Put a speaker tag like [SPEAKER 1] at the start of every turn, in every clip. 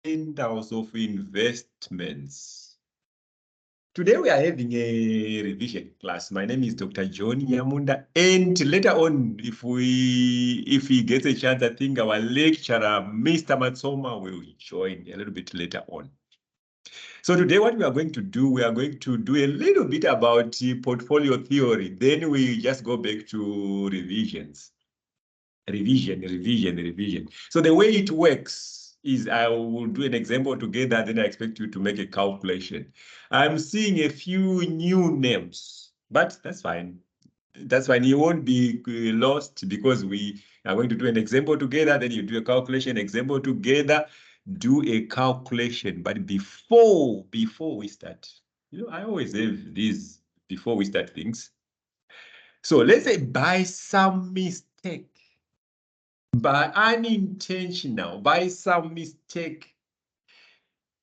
[SPEAKER 1] House of Investments. Today we are having a revision class. My name is Dr. John Yamunda, and later on, if he gets a chance, I think our lecturer, Mr. Matsoma, will join a little bit later on. So today what we are going to do, we are going to do a little bit about portfolio theory. Then we just go back to revisions. Revision. So the way it works is I will do an example together, then I expect you to make a calculation. I'm seeing a few new names, but that's fine. That's fine. You won't be lost because we are going to do an example together, then you do a calculation, example together, do a calculation. But before we start, I always have these before we start things. So let's say by some mistake, by unintentional, by some mistake,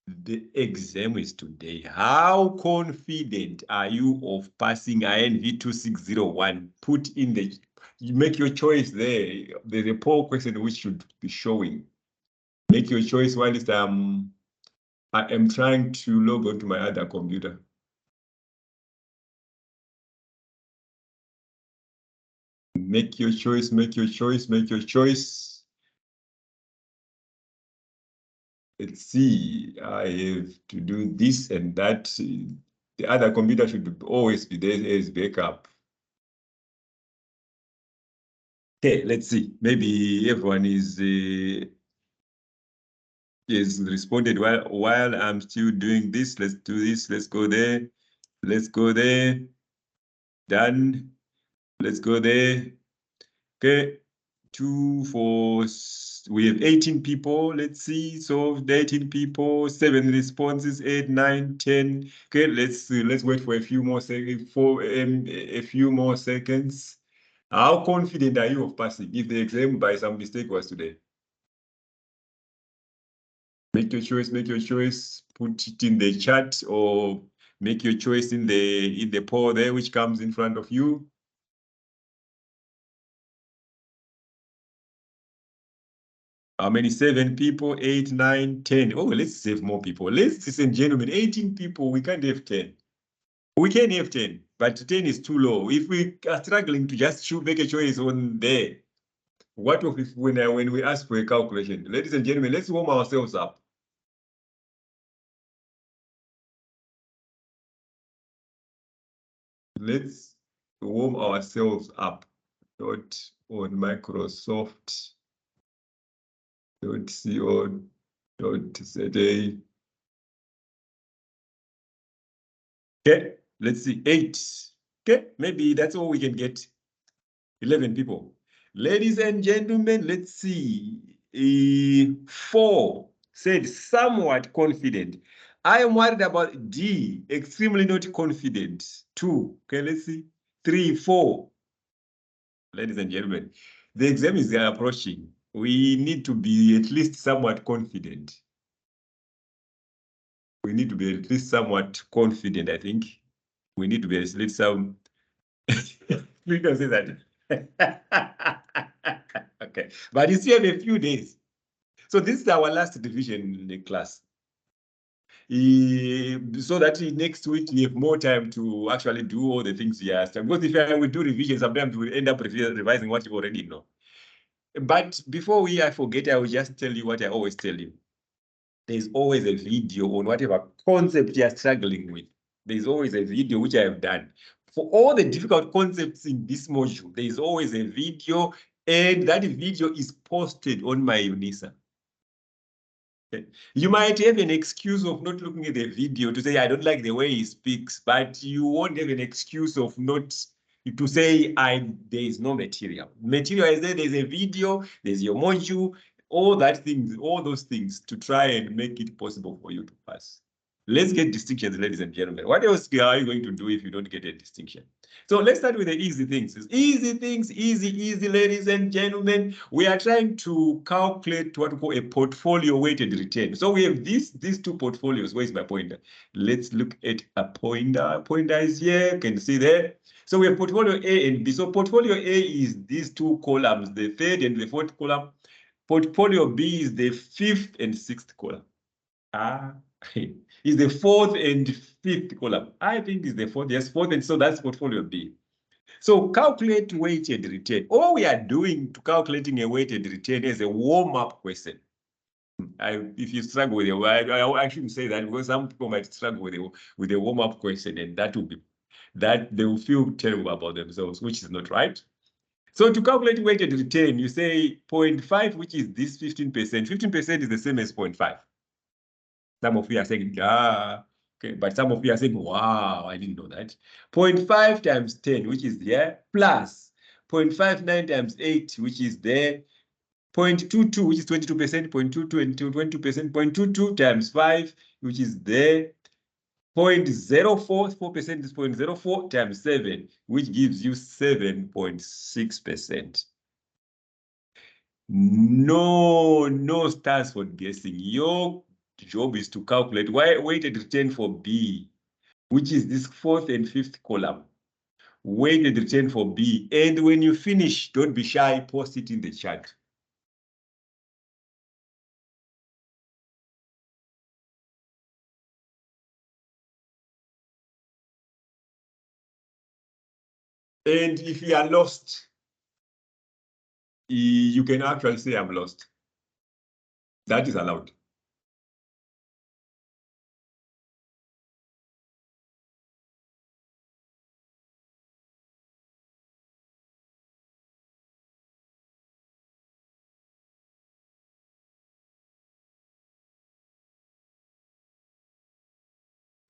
[SPEAKER 1] the exam is today. How confident are you of passing INV260? Put in you make your choice there. There's a poll question which should be showing. Make your choice while I am trying to log on to my other computer. Make your choice. Let's see, I have to do this and that. The other computer should always be there as backup. Okay, let's see. Maybe everyone is responded while I'm still doing this. Let's do this. Let's go there. Let's go there. Done. Let's go there. Okay. 2, 4, we have 18 people. Let's see. So 18 people, 7 responses, 8, 9, 10. Okay, let's wait for a few more seconds. A few more seconds. How confident are you of passing if the exam by some mistake was today? Make your choice. Put it in the chat or make your choice in the poll there, which comes in front of you. How many? 7 people, 8, 9, 10. Oh, let's save more people. Ladies and gentlemen, 18 people, we can't have 10. We can have 10, but 10 is too low. If we are struggling to just make a choice on there, what if when we ask for a calculation? Ladies and gentlemen, let's warm ourselves up. Let's warm ourselves up. Not on Microsoft. .co.za. Okay, let's see, 8. Okay, maybe that's all we can get. 11 people. Ladies and gentlemen, let's see. 4 said somewhat confident. I am worried about D, extremely not confident. 2, okay, let's see. 3, 4. Ladies and gentlemen, the exam is approaching. We need to be at least somewhat confident. We need to be at least somewhat confident, I think. We need to be at least some. We can say that. Okay, but you still have a few days. So this is our last division in the class. So that next week we have more time to actually do all the things you asked. Because if we do revision, sometimes we'll end up revising what you already know. But before I forget, I will just tell you what I always tell you. There's always a video on whatever concept you're struggling with. There's always a video which I have done. For all the difficult concepts in this module, there's always a video, and that video is posted on my UNISA. Okay. You might have an excuse of not looking at the video to say, I don't like the way he speaks, but you won't have an excuse of not to say, there is no material. Material is there, there's a video, there's your module, all those things to try and make it possible for you to pass. Let's get distinctions, ladies and gentlemen. What else are you going to do if you don't get a distinction? So let's start with the easy things. Easy things, easy, ladies and gentlemen. We are trying to calculate what we call a portfolio weighted return. So we have these 2 portfolios. Where's my pointer? Let's look at a pointer. Pointer is here. You can see there. So we have portfolio A and B. So portfolio A is these 2 columns, the 3rd and the 4th column. Portfolio B is the 5th and 6th column. Is the fourth and fifth column. I think it's the fourth, yes, fourth, and so that's portfolio B. So calculate weighted return. All we are doing to calculating a weighted return is a warm-up question. If you struggle with it, I shouldn't say that because some people might struggle with a warm-up question, and that will be that they will feel terrible about themselves, which is not right. So to calculate weighted return, you say 0.5, which is this 15%. 15% is the same as 0.5. Some of you are saying, okay, but some of you are saying, wow, I didn't know that. 0.5 times 10, which is there, plus 0.59 times 8, which is there, 0.22, which is 22%, 0.22 and 22%, 0.22 times 5, which is there, 0.04, 4% is 0.04 times 7, which gives you 7.6%. No stars for guessing. Your job is to calculate weighted return for B, which is this fourth and fifth column. Weighted return for B. And when you finish, don't be shy, post it in the chat. And if you are lost, you can actually say, I'm lost. That is allowed.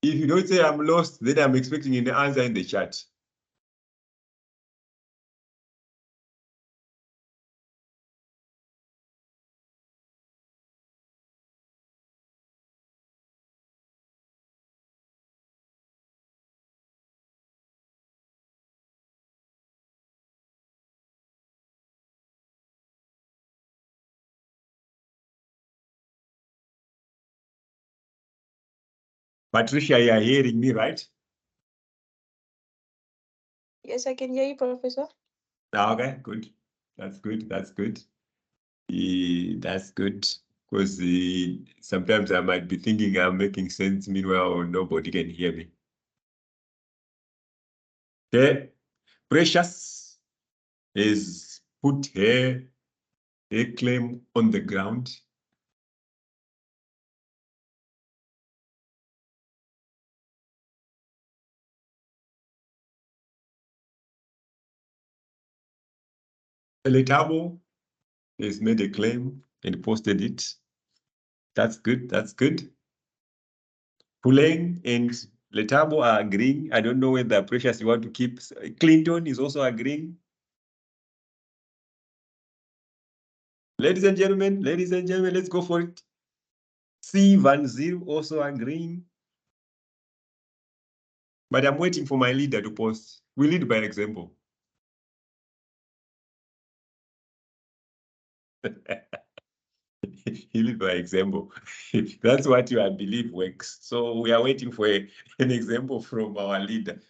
[SPEAKER 1] If you don't say I'm lost, then I'm expecting an answer in the chat. Patricia, you are hearing me, right?
[SPEAKER 2] Yes, I can hear you, Professor.
[SPEAKER 1] Okay, good. That's good. That's good. That's good. Because sometimes I might be thinking I'm making sense, meanwhile, nobody can hear me. Okay. Precious is put her claim on the ground. Letabo has made a claim and posted it. That's good. That's good. Puleng and Letabo are agreeing. I don't know whether Precious you want to keep. Clinton is also agreeing. Ladies and gentlemen, let's go for it. C Van Zyl also agreeing. But I'm waiting for my leader to post. We lead by example. He lead by example. That's what I believe works. So we are waiting for an example from our leader.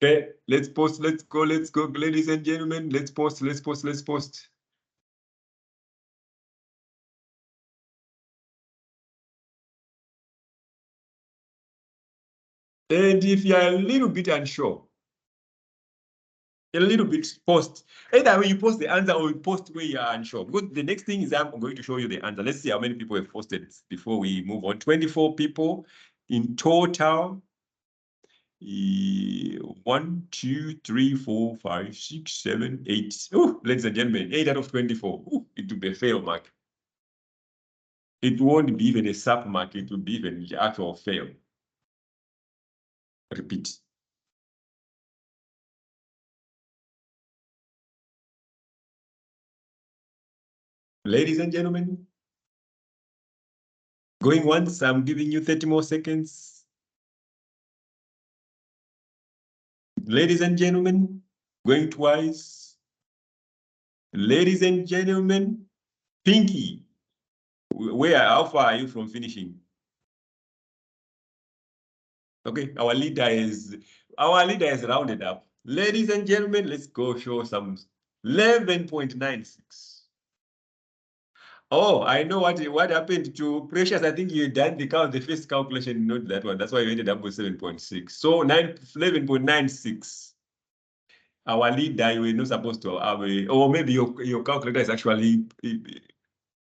[SPEAKER 1] Okay, let's post, let's go, ladies and gentlemen, let's post. And if you are a little bit unsure, a little bit post. Either way you post the answer or you post where you are unsure. Because the next thing is I'm going to show you the answer. Let's see how many people have posted before we move on. 24 people in total. 1, 2, 3, 4, 5, 6, 7, 8. Oh, ladies and gentlemen, 8 out of 24. Ooh, it will be a fail mark. It won't be even a sub mark. It will be even the actual fail. Repeat. Ladies and gentlemen, going once, I'm giving you 30 more seconds. Ladies and gentlemen, going twice. Ladies and gentlemen, Pinky, how far are you from finishing? Okay, our leader is rounded up. Ladies and gentlemen, let's go show some 11.96. Oh, I know what happened to Precious. I think you done the first calculation, not that one. That's why you ended up with 7.6. So 11.96. Our leader, you were not supposed to have or maybe your calculator is actually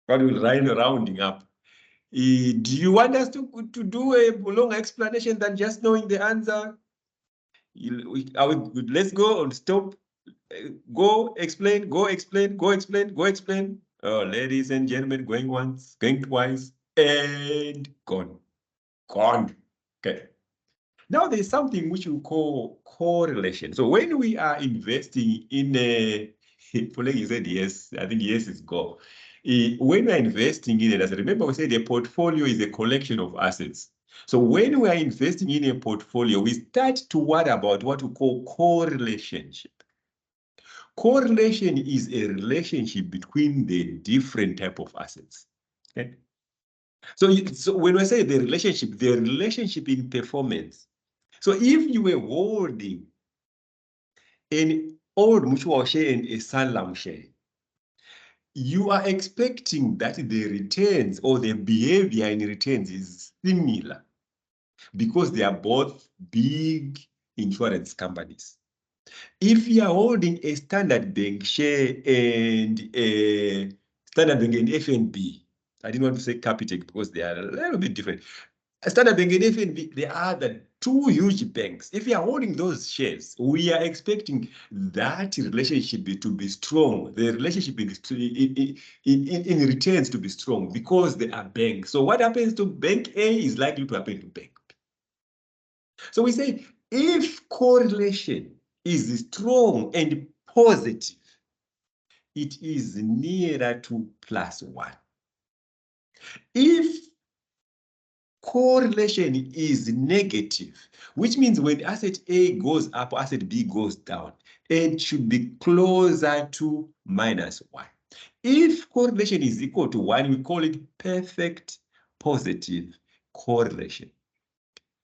[SPEAKER 1] rounding up. Do you want us to do a long explanation than just knowing the answer? Let's go and stop. Go explain, go explain, go explain, go explain. Oh, ladies and gentlemen, going once, going twice, and gone. Gone. Okay. Now there's something which we call correlation. So when we are investing in a, you said yes, I think yes is go. When we're investing in it, as I remember we said a portfolio is a collection of assets. So when we are investing in a portfolio, we start to worry about what we call correlationship. Correlation is a relationship between the different type of assets. Okay? So when we say the relationship in performance. So if you were holding an old mutual share and a Sanlam share, you are expecting that the returns or the behavior in returns is similar because they are both big insurance companies. If you are holding a Standard Bank share and a Standard Bank and FNB, I didn't want to say Capitec because they are a little bit different. Standard Bank and FNB, they are the two huge banks. If you are holding those shares, we are expecting that relationship to be strong. The relationship in returns to be strong because they are banks. So what happens to Bank A is likely to happen to Bank B. So we say if correlation is strong and positive, it is nearer to +1. If correlation is negative, which means when asset A goes up, asset B goes down, it should be closer to -1. If correlation is equal to 1, we call it perfect positive correlation.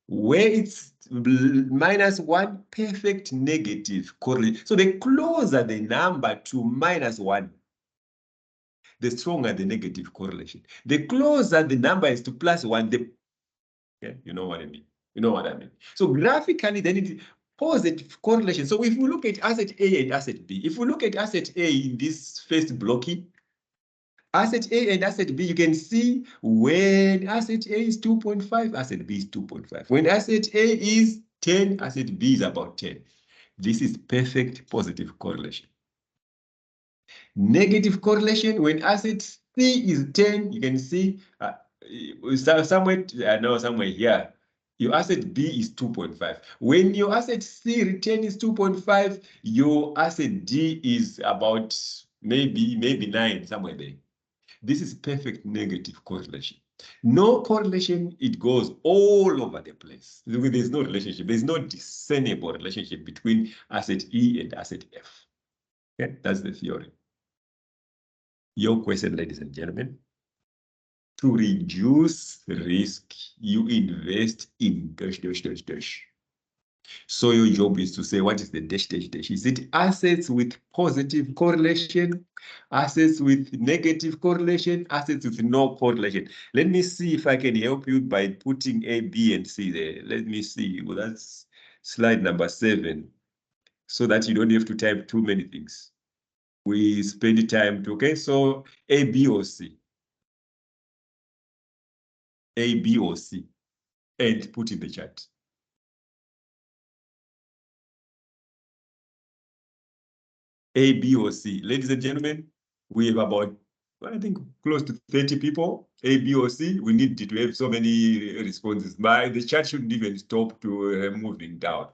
[SPEAKER 1] Where it's -1, perfect negative correlation. So the closer the number to -1, the stronger the negative correlation. The closer the number is to +1, the okay, you know what I mean. You know what I mean. So graphically, then it is positive correlation. So if we look at asset A and asset B, if we look at asset A in this first blocky, asset A and asset B, you can see when asset A is 2.5, asset B is 2.5. When asset A is 10, asset B is about 10. This is perfect positive correlation. Negative correlation, when asset C is 10, you can see somewhere here, your asset B is 2.5. When your asset C return is 2.5, your asset D is about maybe 9, somewhere there. This is perfect negative correlation. No correlation, it goes all over the place. There's no relationship. There's no discernible relationship between asset E and asset F. Okay, that's the theory. Your question, ladies and gentlemen. To reduce risk, you invest in dash, dash, dash, dash. So your job is to say, what is the dash, dash, dash? Is it assets with positive correlation, assets with negative correlation, assets with no correlation? Let me see if I can help you by putting A, B, and C there. Let me see. Well, that's slide number 7, so that you don't have to type too many things. We spend time to, okay, so A, B, or C. A, B, or C, and put in the chat. A, B, or C. Ladies and gentlemen, we have about, I think, close to 30 people. A, B, or C. We need to have so many responses. But the chat shouldn't even stop to moving down.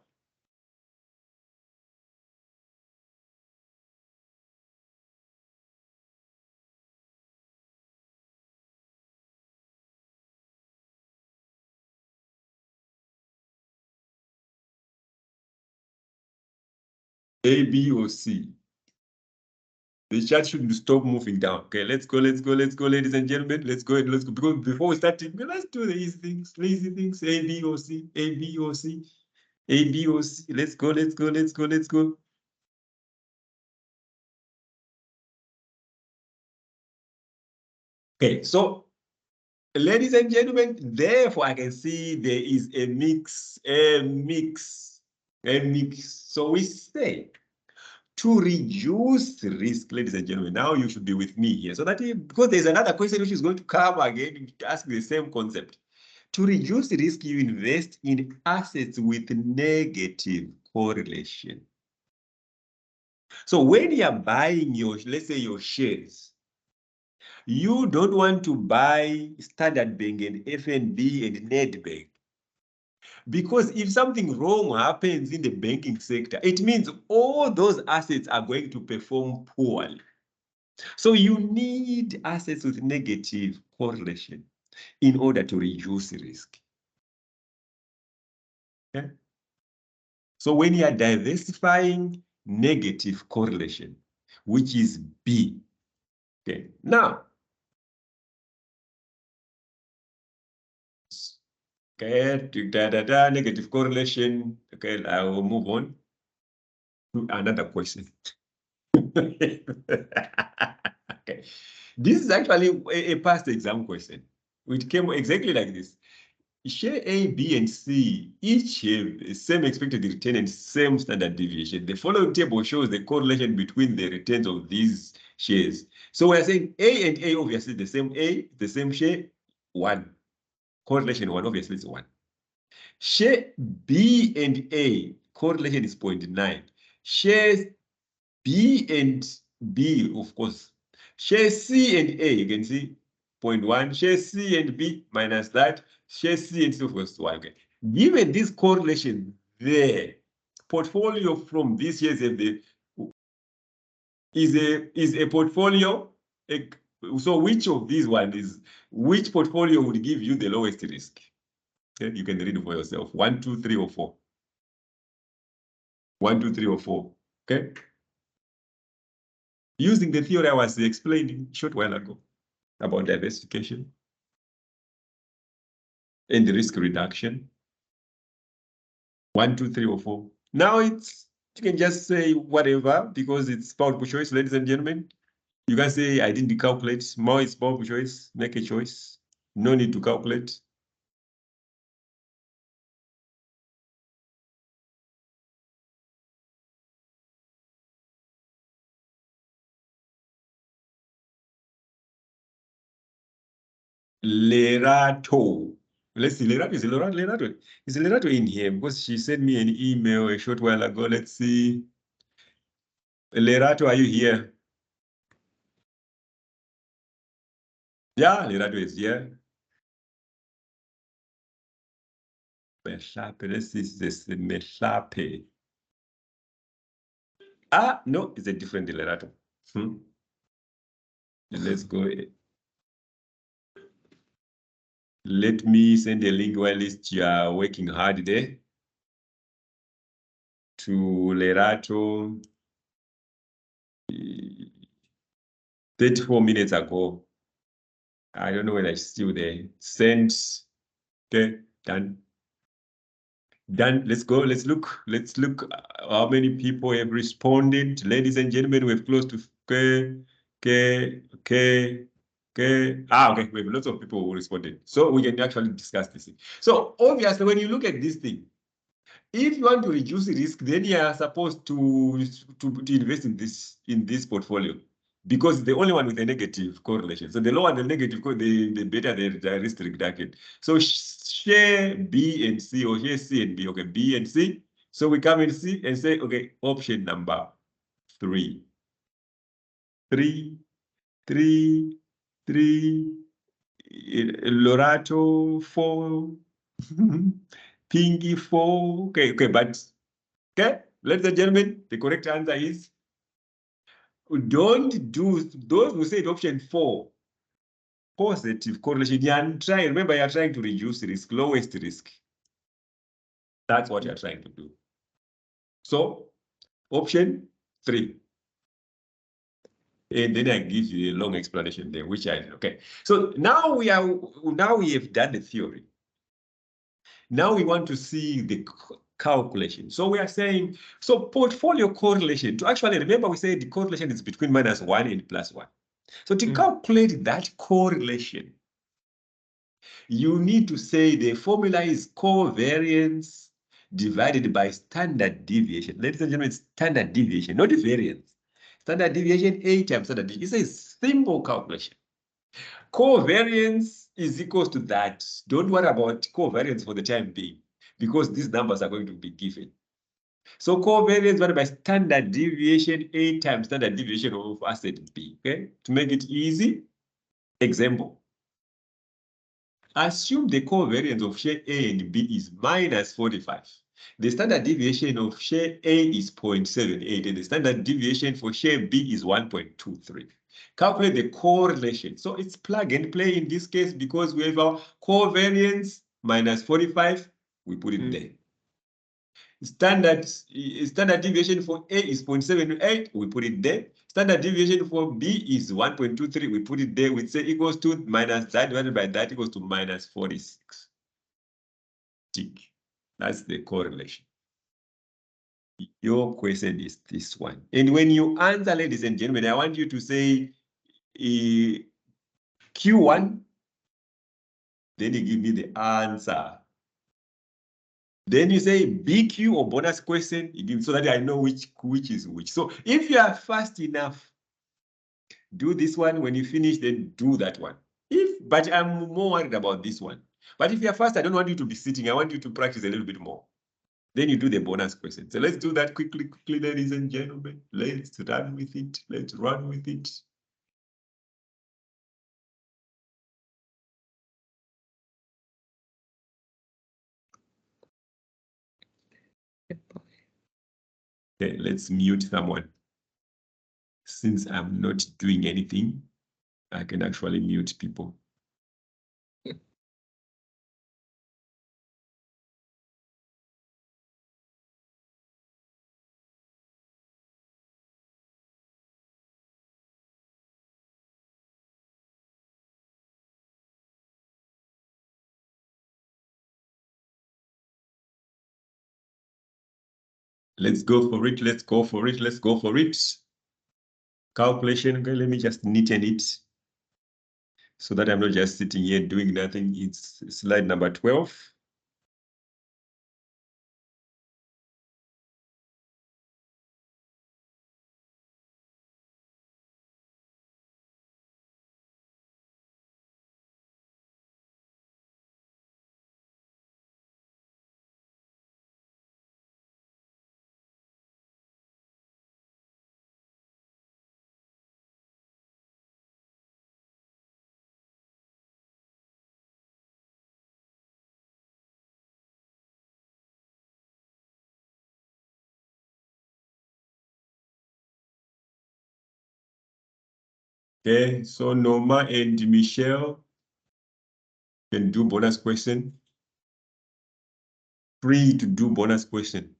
[SPEAKER 1] A, B, or C. The chat shouldn't stop moving down. Okay, let's go, ladies and gentlemen. Let's go. Because before we start, let's do the easy things, lazy things. A, B, or C. A, B, or C. A, B, or C. Let's go, let's go, let's go, let's go. Okay, so ladies and gentlemen, therefore I can see there is a mix. So we say to reduce the risk, ladies and gentlemen, now you should be with me here. So that because there's another question which is going to come again, ask the same concept. To reduce the risk, you invest in assets with negative correlation. So when you're buying your, let's say your shares, you don't want to buy Standard Bank and FNB and Nedbank. Because if something wrong happens in the banking sector, it means all those assets are going to perform poorly. So you need assets with negative correlation in order to reduce risk. Okay? So when you are diversifying negative correlation, which is B. Okay, now, okay, negative correlation. Okay, I will move on to another question. Okay, this is actually a past exam question, which came exactly like this. Share A, B, and C each have the same expected return and same standard deviation. The following table shows the correlation between the returns of these shares. So we're saying A and A, obviously the same A, the same share, 1. Correlation 1, obviously it's 1. Share B and A, correlation is 0.9. Shares B and B, of course. Share C and A, you can see 0.1. Share C and B minus that. Share C and C, of course, 1. Okay. Given this correlation there, portfolio from this year's is a portfolio. So which of these one is, which portfolio would give you the lowest risk? Okay, you can read it for yourself. 1, 2, 3, or 4. 1, 2, 3, or 4. Okay. Using the theory I was explaining a short while ago about diversification and the risk reduction. 1, 2, 3, or 4. Now it's, you can just say whatever because it's powerful choice, ladies and gentlemen. You can say I didn't calculate. More is powerful choice. Make a choice. No need to calculate. Lerato. Let's see. Lerato is Lerato. Is Lerato in here? Because she sent me an email a short while ago. Let's see. Lerato, are you here? Yeah, Lerato is here. Mehlape. Let's see this. Mehlape. Ah, no, it's a different Lerato. Let's go. Let me send a link while you are working hard there to Lerato 34 minutes ago. I don't know whether it's still there. Send. Okay, done. Done. Let's go. Let's look. Let's look how many people have responded. Ladies and gentlemen, we've close to okay. Okay, we have lots of people who responded. So we can actually discuss this thing. So obviously, when you look at this thing, if you want to reduce the risk, then you are supposed to invest in this portfolio because it's the only one with a negative correlation. So the lower the negative, the better the risk reduction. So share B and C or share C and B. Okay, B and C. So we come and see and say, okay, option number 3. 3, 3, 3. Lorato 4. Pinky 4. Okay, but okay, ladies and gentlemen, the correct answer is don't do those who said option 4. Positive correlation. Remember, you're trying to reduce risk, lowest risk. That's what you're trying to do. So, option 3. And then I give you a long explanation there, which okay. So now we have done the theory. Now we want to see calculation. So we are saying, so portfolio correlation, to actually remember we said the correlation is between -1 and +1. So to calculate that correlation, you need to say the formula is covariance divided by standard deviation. Ladies and gentlemen, standard deviation, not the variance. Standard deviation, A times standard deviation. It's a simple calculation. Covariance is equals to that. Don't worry about covariance for the time being, because these numbers are going to be given. So covariance divided by standard deviation, A times standard deviation of asset B. Okay, to make it easy, example. Assume the covariance of share A and B is -45. The standard deviation of share A is 0.78 and the standard deviation for share B is 1.23. Calculate the correlation. So it's plug and play in this case because we have our covariance -45, we put it there. Standard deviation for A is 0.78, we put it there. Standard deviation for B is 1.23, we put it there. We say equals to minus that divided by that equals to -46. Tick. That's the correlation. Your question is this one. And when you answer, ladies and gentlemen, I want you to say Q1, then you give me the answer. Then you say BQ or bonus question, you give, so that I know which is which. So if you are fast enough, do this one. When you finish, then do that one. But I'm more worried about this one. But if you're fast, I don't want you to be sitting. I want you to practice a little bit more. Then you do the bonus question. So let's do that quickly, ladies and gentlemen. Let's run with it. Let's run with it. Okay, let's mute someone. Since I'm not doing anything, I can actually mute people. Let's go for it. Let's go for it. Let's go for it. Calculation. Okay, let me just neaten it so that I'm not just sitting here doing nothing. It's slide number 12. Okay, so Norma and Michelle can do bonus question. Free to do bonus question.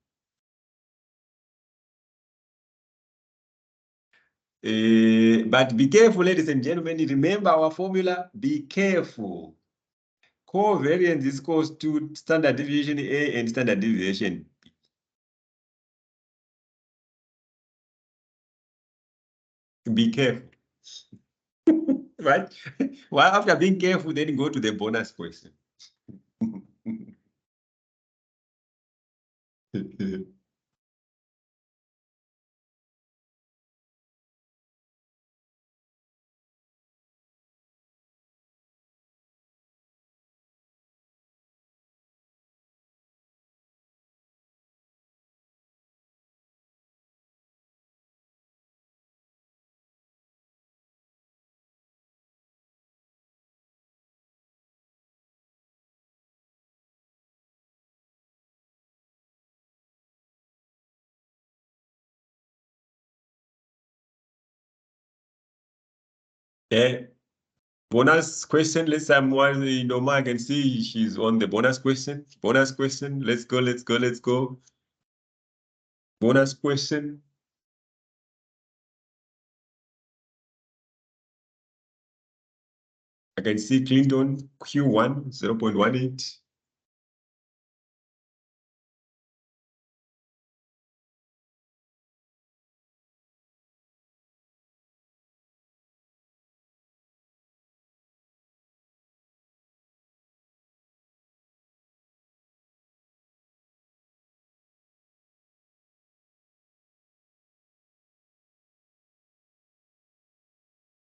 [SPEAKER 1] But be careful, ladies and gentlemen. Remember our formula. Be careful. Covariance is equals to standard deviation A and standard deviation B. Be careful. Right? Well, after being careful, then go to the bonus question. Okay. Bonus question. Let's someone, Norma, I can see she's on the bonus question. Bonus question. Let's go, let's go, let's go. Bonus question. I can see Clinton Q1 0.18.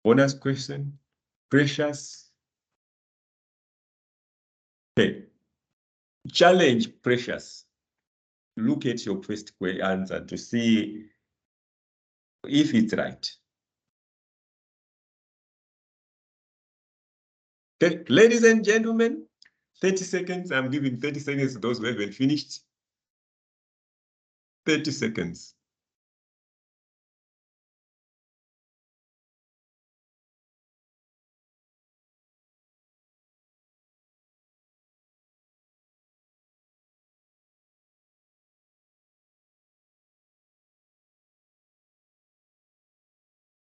[SPEAKER 1] Bonus question, Precious. Okay. Challenge Precious. Look at your first answer to see if it's right. Okay, ladies and gentlemen, 30 seconds. I'm giving 30 seconds to those who haven't finished. 30 seconds.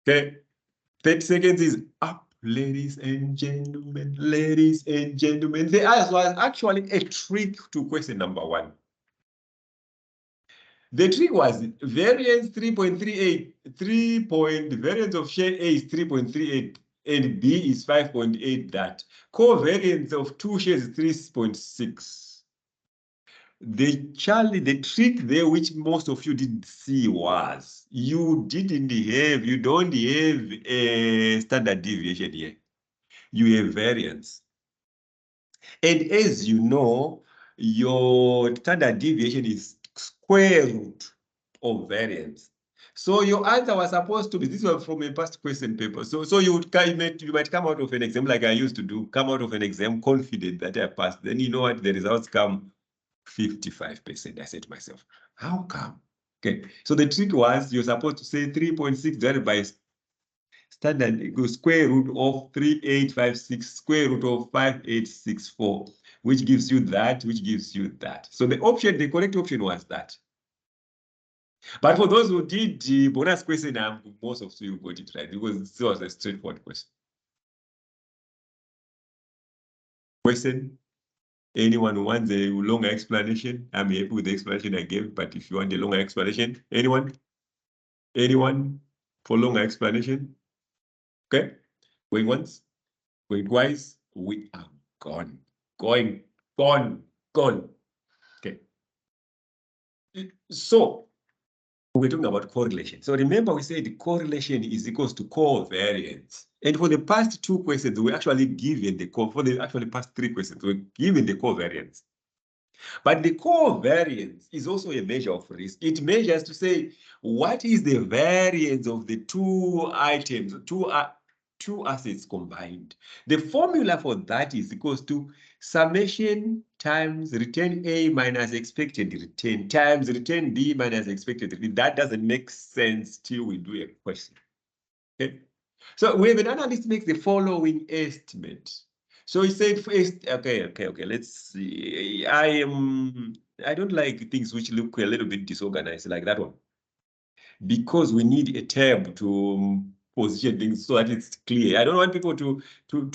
[SPEAKER 1] Okay, 30 seconds is up, ladies and gentlemen. Ladies and gentlemen, the answer was actually a trick to question number 1. The trick was variance 3.38, variance of share A is 3.38 and B is 5.8 that. Covariance of 2 shares is 3.6. The trick there, which most of you didn't see, was you don't have a standard deviation here. You have variance. And as you know, your standard deviation is square root of variance. So your answer was supposed to be, this was from a past question paper. So you might come out of an exam like I used to do, come out of an exam confident that I passed. Then you know what, the results come 55%. I said to myself, how come? Okay, so the trick was you're supposed to say 3.6 divided by standard equals square root of 3856, square root of 5864, which gives you that, which gives you that. So the correct option was that. But for those who did the bonus question, most of you got it right because this was a straightforward question. Anyone who wants a longer explanation, I'm happy with the explanation I gave, but if you want a longer explanation, anyone? Anyone for longer explanation? Okay, going once, going twice, we are gone. Gone. Okay. So we're talking about correlation. So remember we said correlation is equals to covariance. And for the past 2 questions, we actually given the past 3 questions, we're given the covariance. But the covariance is also a measure of risk. It measures to say, what is the variance of the 2 items, two assets combined? The formula for that is equals to summation times return A minus expected return times return B minus expected return. That doesn't make sense till we do a question. Okay. So we have an analyst makes the following estimate. So he said, okay, let's see. I don't like things which look a little bit disorganized like that one, because we need a tab to position things so that it's clear. I don't want people to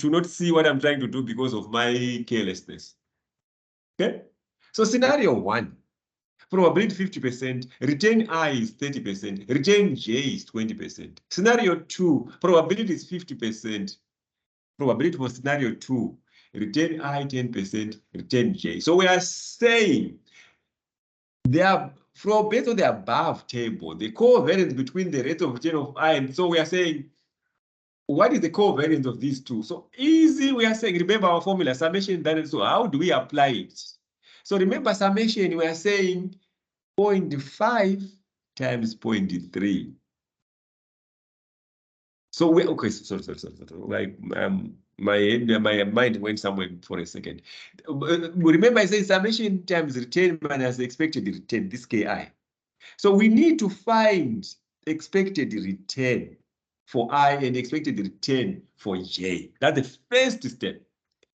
[SPEAKER 1] not see what I'm trying to do because of my carelessness. Okay, so scenario 1, probability 50%, return I is 30%, return J is 20%. Scenario 2, probability is 50%. Probability for scenario 2, return I 10%, return J. So we are saying based on the above table, the covariance between the rate of return of I, and so we are saying, what is the covariance of these two? So easy, we are saying, remember our formula, summation. So how do we apply it? So remember summation, we are saying 0.5 times 0.3. So sorry. Like my mind went somewhere for a second. Remember I said summation times return minus expected return, this KI. So we need to find expected return for I and expected return for J. That's the first step.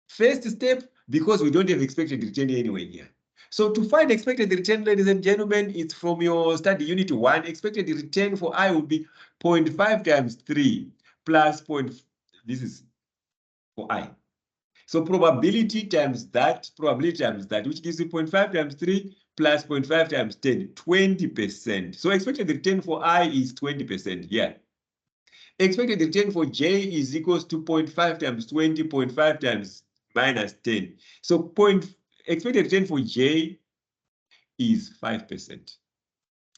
[SPEAKER 1] First step, because we don't have expected return anywhere here. So to find expected return, ladies and gentlemen, it's from your study unit 1. Expected return for I would be 0.5 times 3 plus this is for I. So probability times that, which gives you 0.5 times 3 plus 0.5 times 10, 20%. So expected return for I is 20%, yeah. Expected return for J is equals to 0.5 times 20, 0.5 times minus 10. So expected return for J is 5%.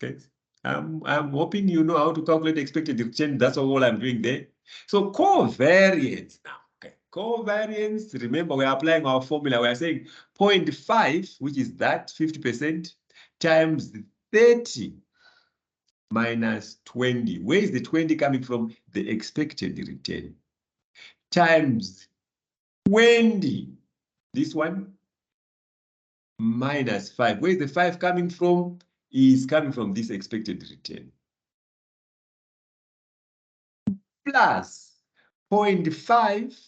[SPEAKER 1] Okay. I'm hoping you know how to calculate expected return. That's all I'm doing there. So covariance now. Okay, covariance. Remember, we're applying our formula. We're saying 0.5, which is that 50%, times 30 minus 20. Where is the 20 coming from? The expected return. Times 20. This one minus 5. Where is the 5 coming from? Is coming from this expected return. Plus 0.5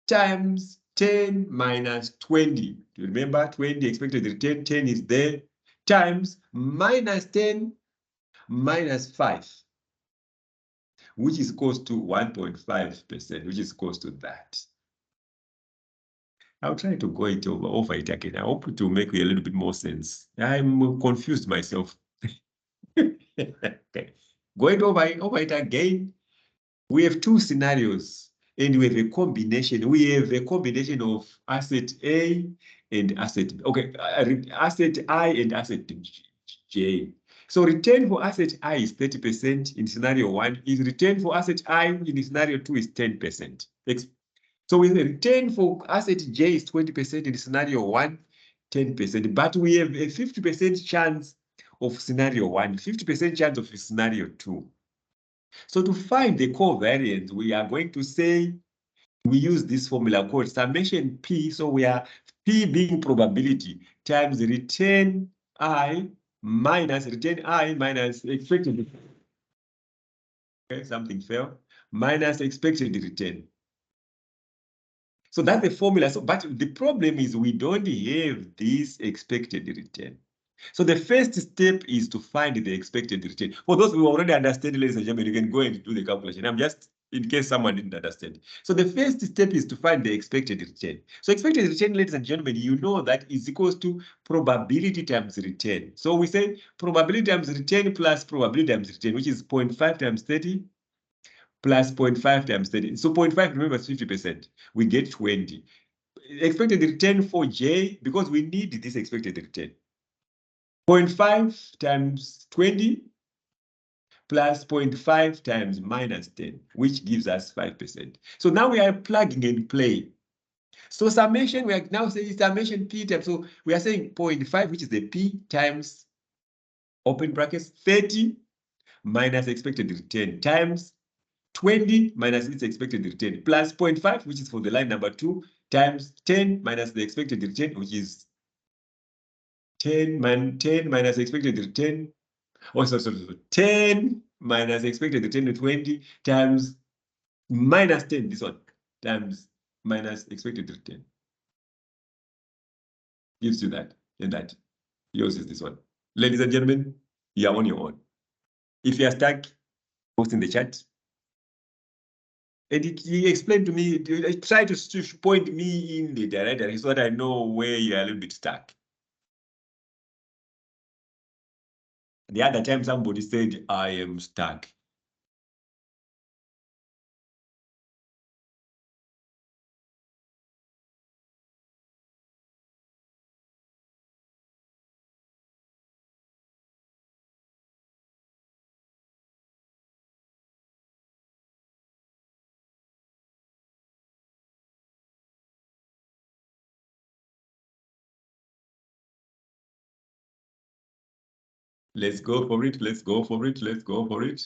[SPEAKER 1] times 10 minus 20. Do you remember 20 expected return? 10 is there. Times minus 10 minus 5, which is equals to 1.5%, which is equals to that. I'll try to go over it again. I hope it will make a little bit more sense. I'm confused myself. Okay. Going over it again, we have two scenarios and we have a combination. We have a combination of asset A and asset, okay, asset I and asset J. So return for asset I is 30% in scenario 1. Is return for asset I in scenario 2 is 10%. So with the return for asset J is 20% in scenario 1, 10%. But we have a 50% chance of scenario 1, 50% chance of scenario 2. So to find the covariance, we are going to say, we use this formula called summation P. So we are P being probability times return I minus expected. Okay, something fell. Minus expected return. So that's the formula. So, but the problem is we don't have this expected return. So the first step is to find the expected return. For those who already understand, ladies and gentlemen, you can go and do the calculation. I'm just in case someone didn't understand. So the first step is to find the expected return. So expected return, ladies and gentlemen, you know that is equals to probability times return. So we say probability times return plus probability times return, which is 0.5 times 30 plus 0.5 times 30. So 0.5, remember, is 50%. We get 20. Expected return for J, because we need this expected return. 0.5 times 20 plus 0.5 times minus 10, which gives us 5%. So now we are plugging and playing. So summation, we are now saying summation P times, so we are saying 0.5, which is the P times, open brackets, 30 minus expected return times 20 minus its expected return plus 0.5, which is for the line number 2, times 10 minus the expected return, which is 10 minus expected return. Oh, sorry. 10 minus expected return 20 times minus 10, this one, times minus expected return. Gives you that, and that. Yours is this one. Ladies and gentlemen, you are on your own. If you are stuck, post in the chat. And he explained to me, try to point me in the direction so that I know where you are a little bit stuck. The other time somebody said, I am stuck. Let's go for it. Let's go for it. Let's go for it.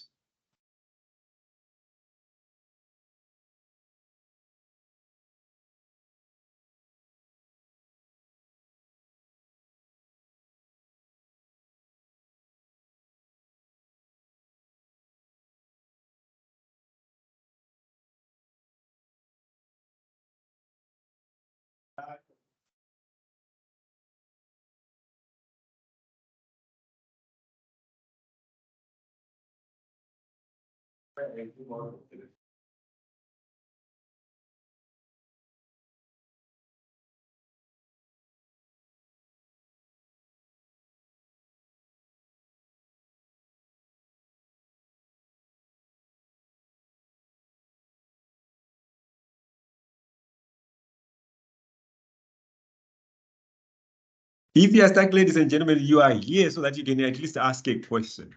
[SPEAKER 1] If you are stuck, ladies and gentlemen, you are here so that you can at least ask a question.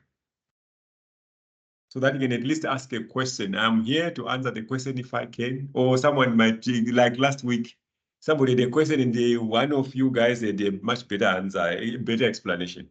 [SPEAKER 1] so that you can at least ask a question. I'm here to answer the question if I can, or someone might, like last week, somebody had a question and one of you guys had a much better answer, a better explanation.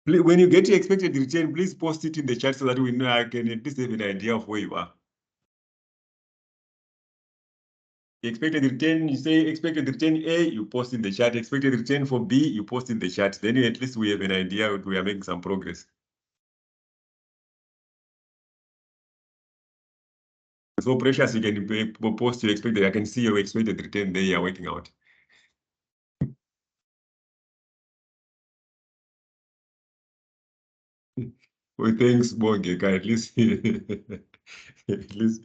[SPEAKER 1] When you get your expected return, please post it in the chat so that we know I can at least have an idea of where you are. Expected return, you say expected return A, you post in the chat. Expected return for B, you post in the chat. Then at least we have an idea we are making some progress. So Precious, you can post your expected. I can see your expected return there. You're working out. Well, thanks, Bongeka. At least, at least.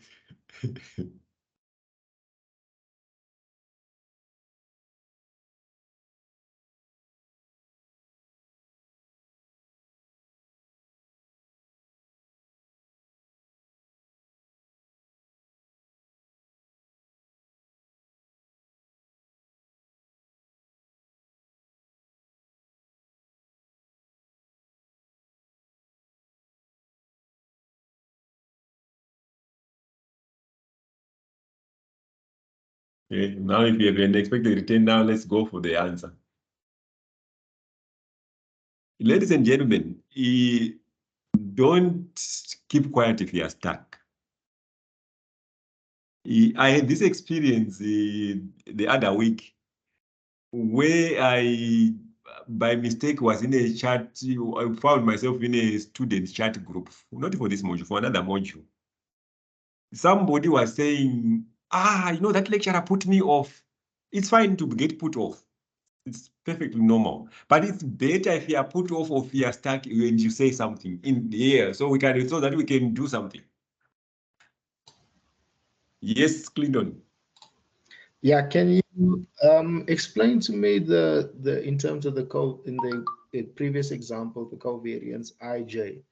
[SPEAKER 1] Okay, now if you have an expected return, now let's go for the answer. Ladies and gentlemen, don't keep quiet if you are stuck. I had this experience the other week where I, by mistake, was in a chat. I found myself in a student chat group, not for this module, for another module. Somebody was saying, that lecturer put me off. It's fine to get put off. It's perfectly normal. But it's better if you are put off or if you are stuck when you say something in the air so that we can do something. Yes, Clinton.
[SPEAKER 3] Yeah, can you explain to me the in terms of the in the previous example, the covariance IJ,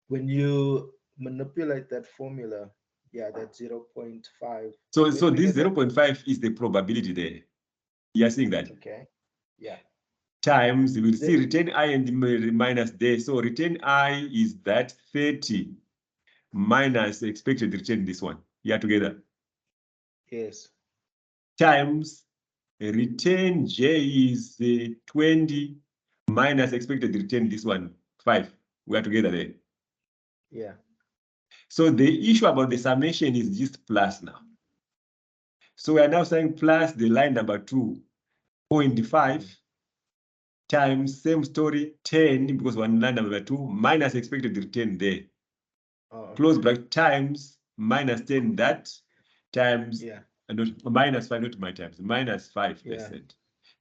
[SPEAKER 3] when you manipulate that formula, yeah, that 0.5.
[SPEAKER 1] So this 0.5 is the probability there. You are seeing that?
[SPEAKER 3] Okay. Yeah.
[SPEAKER 1] Times, we will see return I and minus there. So return I is that 30 minus expected return this one. Yeah, together.
[SPEAKER 3] Yes.
[SPEAKER 1] Times return J is 20 minus expected return this one, 5. We are together there.
[SPEAKER 3] Yeah.
[SPEAKER 1] So the issue about the summation is just plus now. So we are now saying plus the line number 2, 0.5 times same story 10 because one line number 2 minus expected return there close bracket times minus 10 that times
[SPEAKER 3] Yeah.
[SPEAKER 1] not minus 5, not my times, minus 5%.
[SPEAKER 3] Yeah.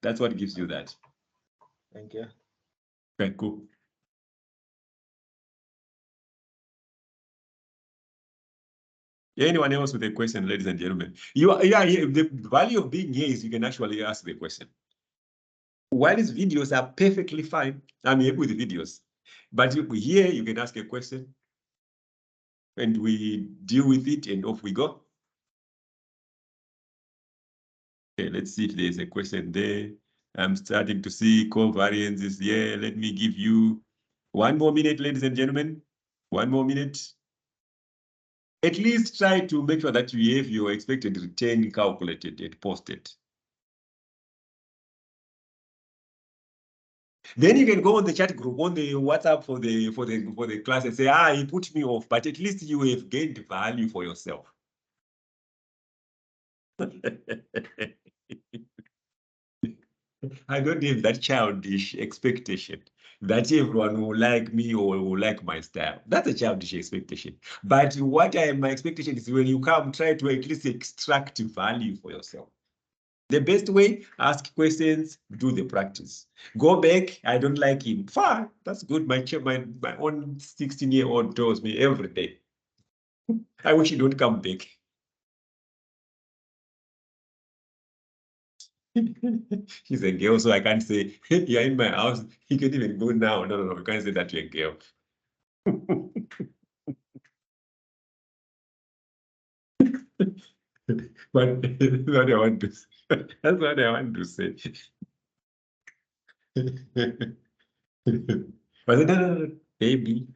[SPEAKER 1] That's what gives you that.
[SPEAKER 3] Thank you.
[SPEAKER 1] Okay, cool. Anyone else with a question, ladies and gentlemen? You are here. The value of being here is you can actually ask the question. While these videos are perfectly fine, I'm here with the videos, but here you can ask a question and we deal with it and off we go. Okay, let's see if there's a question there. I'm starting to see covariances here. Let me give you 1 more minute, ladies and gentlemen. 1 more minute. At least try to make sure that you have your expected return calculated and posted. Then you can go on the chat group on the WhatsApp for the class and say, he put me off, but at least you have gained value for yourself. I don't have that childish expectation that everyone will like me or will like my style. That's a childish expectation. But my expectation is when you come, try to at least extract value for yourself. The best way, ask questions, do the practice. Go back, I don't like him. Fine, that's good. My own 16-year-old tells me every day. I wish he don't come back. She's a girl, so I can't say, you're in my house. He can even go now. No, you can't say that to a girl. But that's what I want to say. That's what I want to say. But no, baby.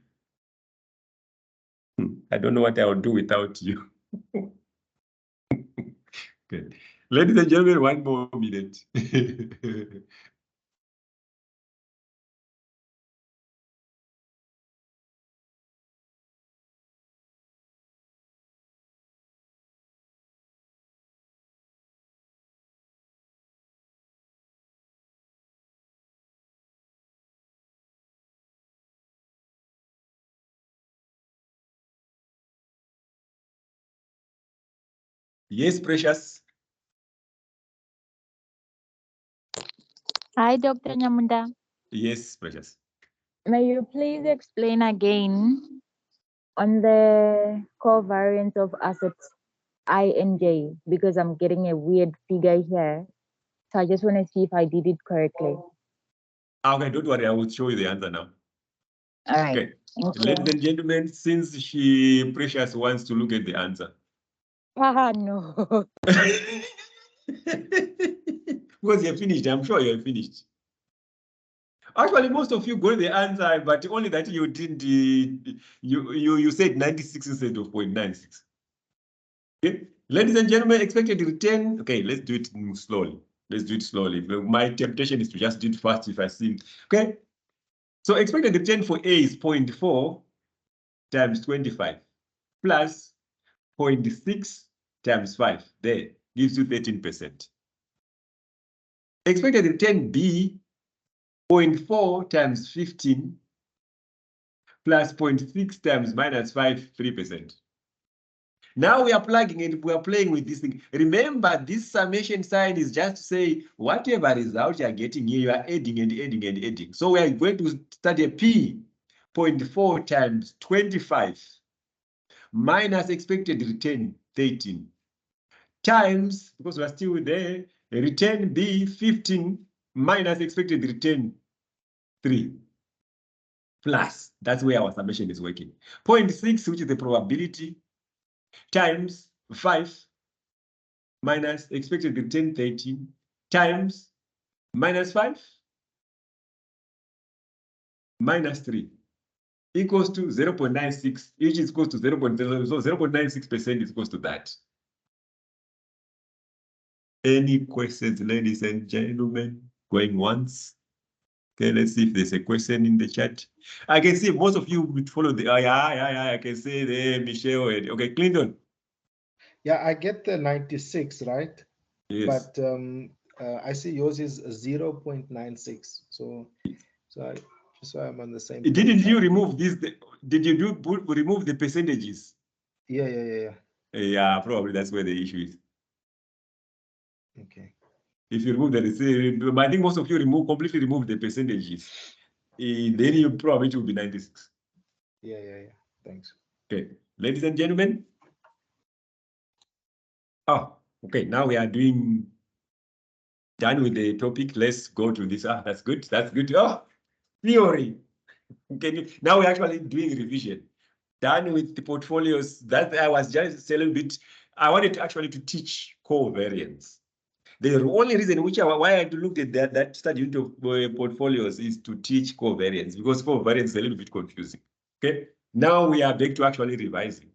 [SPEAKER 1] I don't know what I will do without you. Good. Ladies and gentlemen, 1 more minute. Yes, Precious.
[SPEAKER 4] Hi, Dr. Nyamunda.
[SPEAKER 1] Yes, Precious.
[SPEAKER 4] May you please explain again on the covariance of assets I and J, because I'm getting a weird figure here. So I just want to see if I did it correctly.
[SPEAKER 1] Okay, don't worry, I will show you the answer now.
[SPEAKER 4] All right.
[SPEAKER 1] Okay.
[SPEAKER 4] Thank
[SPEAKER 1] Ladies
[SPEAKER 4] you.
[SPEAKER 1] and gentlemen, since Precious wants to look at the answer.
[SPEAKER 4] No.
[SPEAKER 1] Because you're finished, I'm sure you're finished. Actually, most of you got the answer, but only that you didn't. You said 96 instead of 0.96. Okay, ladies and gentlemen, expected return. Okay, let's do it slowly. Let's do it slowly. My temptation is to just do it fast if I see. Okay, so expected return for A is 0.4 times 25 plus 0.6 times 5. There gives you 13%. Expected return B, 0.4 times 15 plus 0.6 times minus 5, 3%. Now we are plugging it, we are playing with this thing. Remember, this summation sign is just to say whatever result you are getting here, you are adding and adding and adding. So we are going to start a P, 0.4 times 25 minus expected return 13 times, because we are still there, return B 15 minus expected return 3 plus, that's where our summation is working. 0.6, which is the probability, times 5 minus expected return 13 times minus 5 minus 3 equals to 0.96, which is equal to 0.0, so 0.96% is equal to that. Any questions, ladies and gentlemen? Going once? Okay, let's see if there's a question in the chat. I can see most of you would follow the, I can say there, Michelle. Okay, Clinton.
[SPEAKER 3] Yeah, I get the 96, right?
[SPEAKER 1] Yes.
[SPEAKER 3] But I see yours is 0.96. So I'm on the same page.
[SPEAKER 1] Didn't you remove this? Did you remove the percentages?
[SPEAKER 3] Yeah.
[SPEAKER 1] Yeah, probably that's where the issue is.
[SPEAKER 3] Okay.
[SPEAKER 1] If you remove the, I think most of you completely remove the percentages. Then you probably it will be 96.
[SPEAKER 3] Yeah. Thanks.
[SPEAKER 1] Okay, ladies and gentlemen. Oh, okay. Now we are done with the topic. Let's go to this. Ah, that's good. That's good. Oh, theory. Okay, now we're actually doing revision. Done with the portfolios. That I was just a little bit. I wanted actually to teach covariance. The only reason why I looked at that study into portfolios is to teach covariance, because covariance is a little bit confusing. Okay, now we are back to actually revising.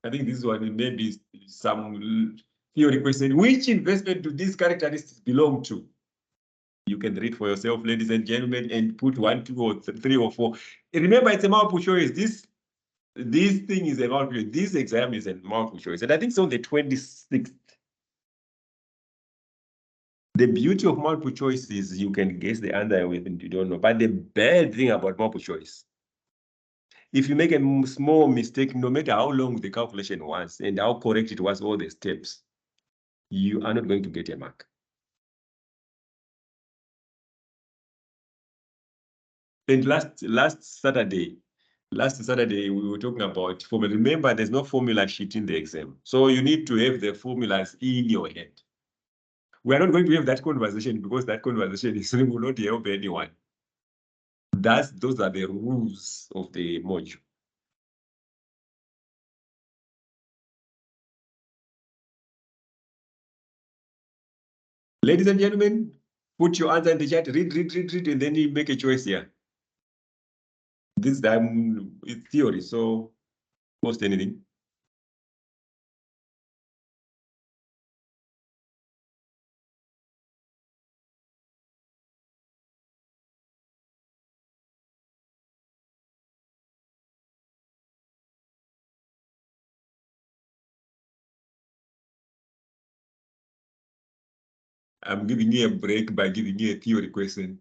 [SPEAKER 1] I think this is what maybe some theory question. Which investment do these characteristics belong to? You can read for yourself, ladies and gentlemen, and put 1, 2, or 3 or 4. Remember, it's a multiple choice. This thing is a multiple choice. This exam is a multiple choice. And I think it's on the 26th. The beauty of multiple choice is you can guess the answer when you don't know. But the bad thing about multiple choice, if you make a small mistake, no matter how long the calculation was and how correct it was, all the steps, you are not going to get a mark. And last Saturday, we were talking about formula. Remember, there's no formula sheet in the exam. So you need to have the formulas in your head. We are not going to have that conversation because that conversation will not help anyone. Those are the rules of the module. Ladies and gentlemen, put your answer in the chat, read, and then you make a choice here. This time it's theory, so post anything. I'm giving you a break by giving you a theory question.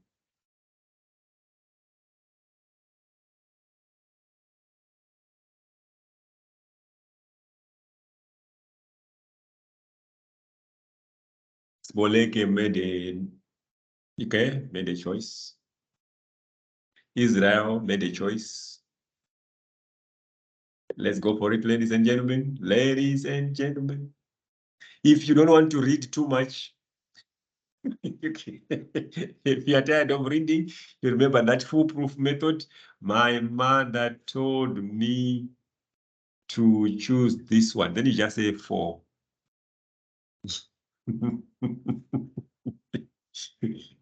[SPEAKER 1] Smoleke made a choice. Israel made a choice. Let's go for it, ladies and gentlemen. Ladies and gentlemen. If you don't want to read too much, if you're tired of reading, you remember that foolproof method. My mother told me to choose this one. Then you just say 4.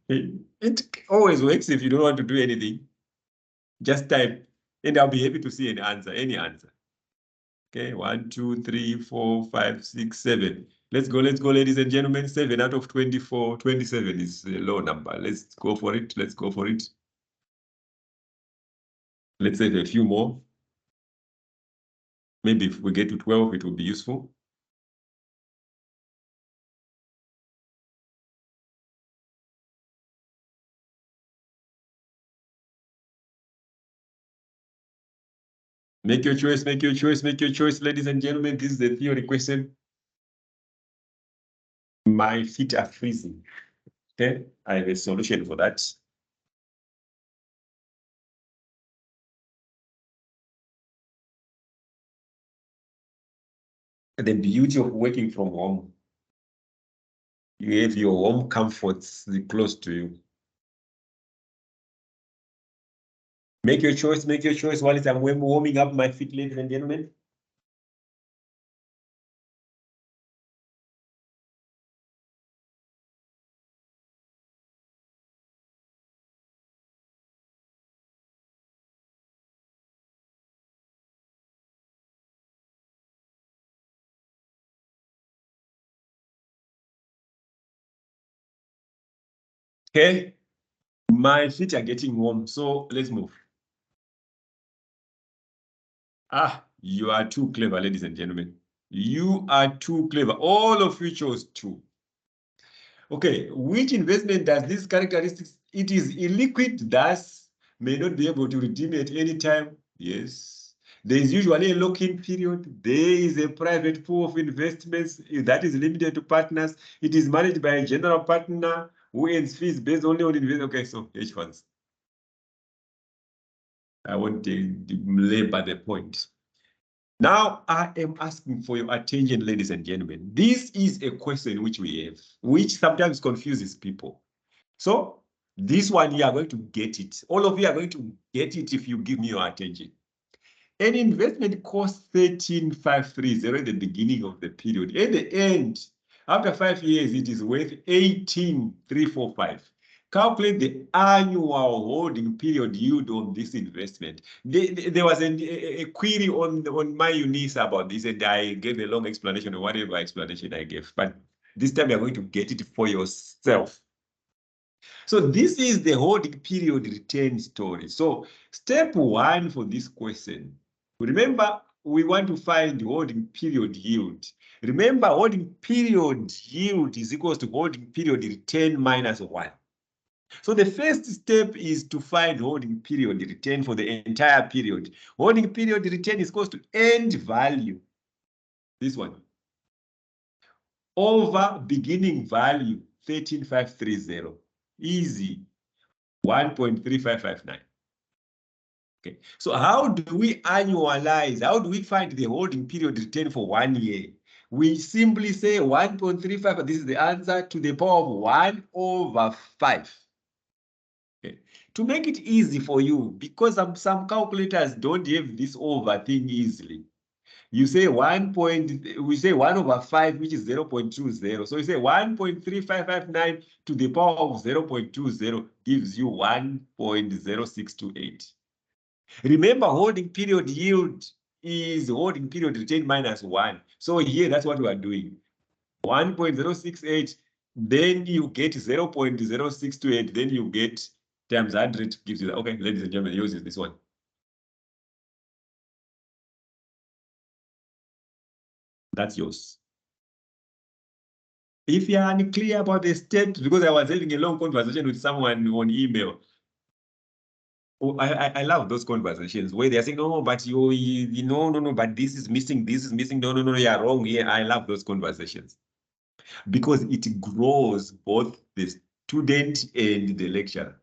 [SPEAKER 1] It always works if you don't want to do anything. Just type, and I'll be happy to see an answer, any answer. Okay, 1, 2, 3, 4, 5, 6, 7. Let's go, ladies and gentlemen. 7 out of 24. 27 is a low number. Let's go for it. Let's go for it. Let's save a few more. Maybe if we get to 12, it will be useful. Make your choice, make your choice, make your choice, ladies and gentlemen. This is the theory question. My feet are freezing. Okay, I have a solution for that. The beauty of working from home, you have your home comforts close to you. Make your choice while I'm warming up my feet, ladies and gentlemen. Okay, my feet are getting warm, so let's move. Ah, you are too clever, ladies and gentlemen. You are too clever. All of you chose 2. Okay, which investment does these characteristics? It is illiquid, thus may not be able to redeem at any time. Yes. There is usually a lock-in period. There is a private pool of investments that is limited to partners. It is managed by a general partner who earns fees based only on investment. Okay, so hedge funds. I won't labor the point. Now, I am asking for your attention, ladies and gentlemen. This is a question which we have, which sometimes confuses people. So, this one, you are going to get it. All of you are going to get it if you give me your attention. An investment costs 13,530 at the beginning of the period. At the end, after 5 years, it is worth 18,345. Calculate the annual holding period yield on this investment. There was a query on my UNISA about this, and I gave a long explanation or whatever explanation I gave. But this time you're going to get it for yourself. So this is the holding period return story. So step one for this question, remember we want to find holding period yield. Remember holding period yield is equals to holding period return minus 1. So the first step is to find holding period return for the entire period. Holding period return is equals to end value, this one, over beginning value, 13,530. Easy. 1.3559. Okay, so how do we annualize? How do we find the holding period return for 1 year? We simply say 1.35, this is the answer, to the power of 1 over 5. Okay. To make it easy for you, because some calculators don't have this over thing easily. You say we say 1 over 5, which is 0.20. So you say 1.3559 to the power of 0.20 gives you 1.0628. Remember, holding period yield is holding period return minus 1. So here, that's what we are doing. 1.068, then you get 0.0628, then you get times 100 gives you that. Okay, ladies and gentlemen, use this one. That's yours. If you are unclear about the step, because I was having a long conversation with someone on email. Oh, I love those conversations where they're saying, no, but no, but this is missing, no, you're wrong here. I love those conversations because it grows both the student and the lecturer.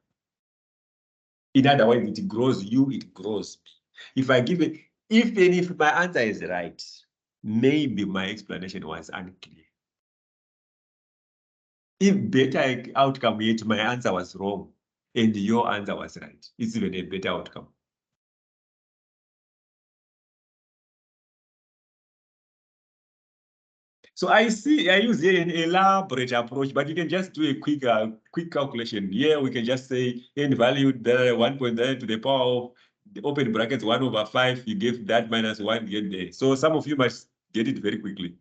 [SPEAKER 1] In other words, it grows you, it grows me. If I give it, even if my answer is right, maybe my explanation was unclear. If better outcome yet my answer was wrong and your answer was right, it's even a better outcome. So I use here an elaborate approach, but you can just do a quick calculation. Here we can just say n value the 1.9 to the power of the open brackets 1 over 5. You give that minus 1, get there. So some of you must get it very quickly.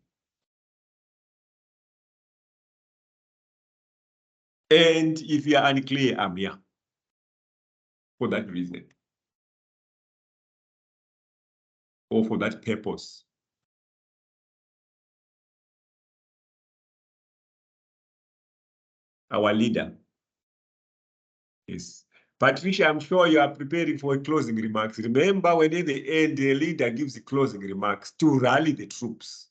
[SPEAKER 1] And if you are unclear, I'm here for that reason or for that purpose. Our leader. Yes. Patricia, I'm sure you are preparing for closing remarks. Remember, when at the end, the leader gives the closing remarks to rally the troops.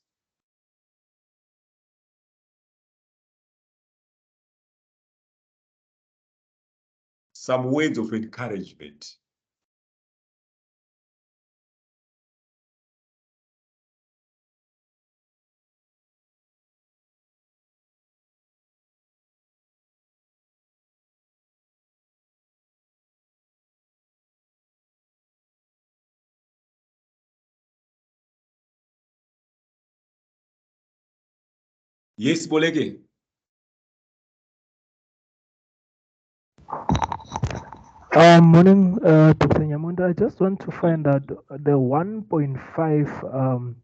[SPEAKER 1] Some words of encouragement. Yes, Bolege.
[SPEAKER 5] Morning, Dr. Nyamunda. I just want to find out the 1.5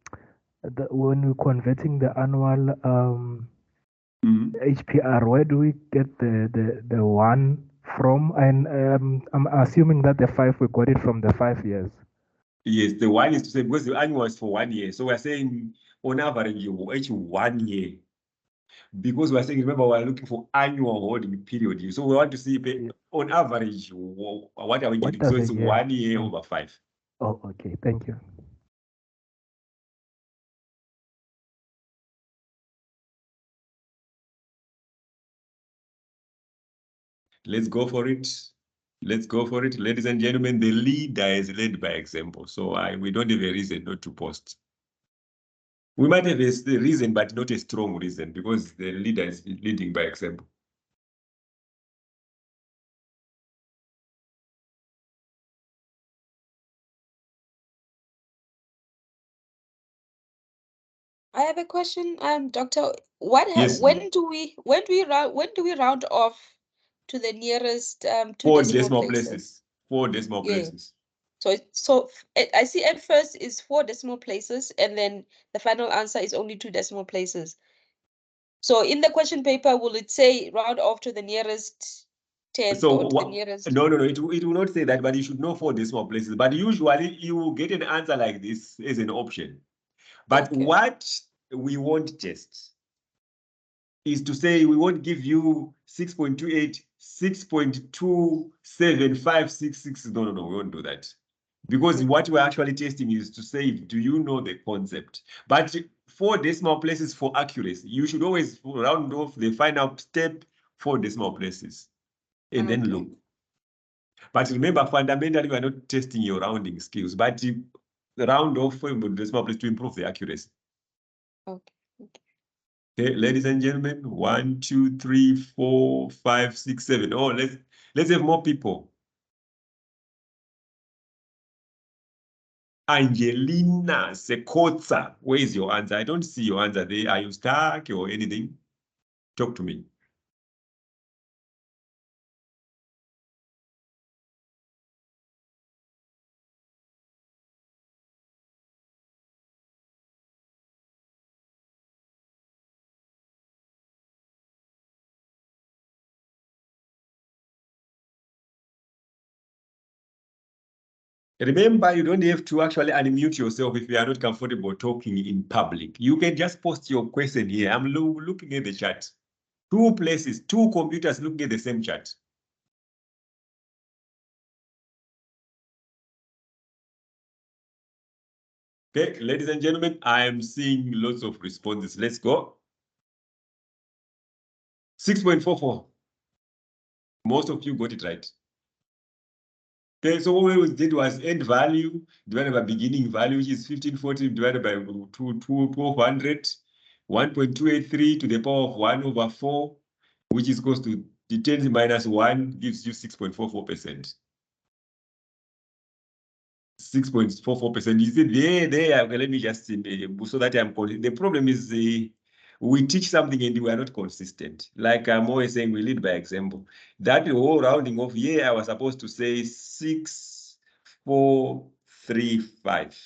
[SPEAKER 5] when we're converting the annual HPR, where do we get the 1 from? And I'm assuming that the 5 we got it from the 5 years.
[SPEAKER 1] Yes, the 1 is to say because the annual is for 1 year. So we're saying on average, each 1 year. Because we're saying, remember, we're looking for annual holding period. So we want to see on average, what are we getting? So it's 1 year over 5.
[SPEAKER 5] Oh, okay. Thank you.
[SPEAKER 1] Let's go for it. Let's go for it. Ladies and gentlemen, the leader is led by example. So we don't have a reason not to post. We might have a reason, but not a strong reason, because the leader is leading by example.
[SPEAKER 2] I have a question, Doctor. What
[SPEAKER 1] Yes.
[SPEAKER 2] when do we round off to the nearest two
[SPEAKER 1] 4
[SPEAKER 2] decimal
[SPEAKER 1] decimal
[SPEAKER 2] places?
[SPEAKER 1] places. 4 decimal
[SPEAKER 2] Yeah.
[SPEAKER 1] places.
[SPEAKER 2] So I see at first is 4 decimal places, and then the final answer is only 2 decimal places. So in the question paper, will it say round off to the nearest 10th
[SPEAKER 1] So
[SPEAKER 2] or to the nearest?
[SPEAKER 1] no, it will not say that, but you should know 4 decimal places. But usually you will get an answer like this as an option. But
[SPEAKER 2] Okay.
[SPEAKER 1] what we won't test is to say we won't give you 6.28, 6.27566. No, we won't do that. Because what we're actually testing is to say, do you know the concept? But 4 decimal places for accuracy, you should always round off the final step 4 decimal places and then look. But remember, fundamentally, we're not testing your rounding skills, but you round off 4 decimal places to improve the accuracy.
[SPEAKER 2] Okay.
[SPEAKER 1] Okay, ladies and gentlemen, 1, 2, 3, 4, 5, 6, 7. Oh, let's have more people. Angelina Sekotsa, where is your answer? I don't see your answer there. Are you stuck or anything? Talk to me. Remember, you don't have to actually unmute yourself if you are not comfortable talking in public. You can just post your question here. I'm looking at the chat. 2 places, 2 computers looking at the same chat. Okay, ladies and gentlemen, I am seeing lots of responses. Let's go. 6.44. Most of you got it right. Okay, so what we did was end value divided by beginning value, which is 1540 divided by 1200, 1.283 to the power of 1 over 4, which is equals to the 10 minus 1 gives you 6.44%. 6.44%. You see there, okay, let me just so that I'm the problem is we teach something and we are not consistent. Like I'm always saying, we lead by example. That whole rounding off, I was supposed to say 6435.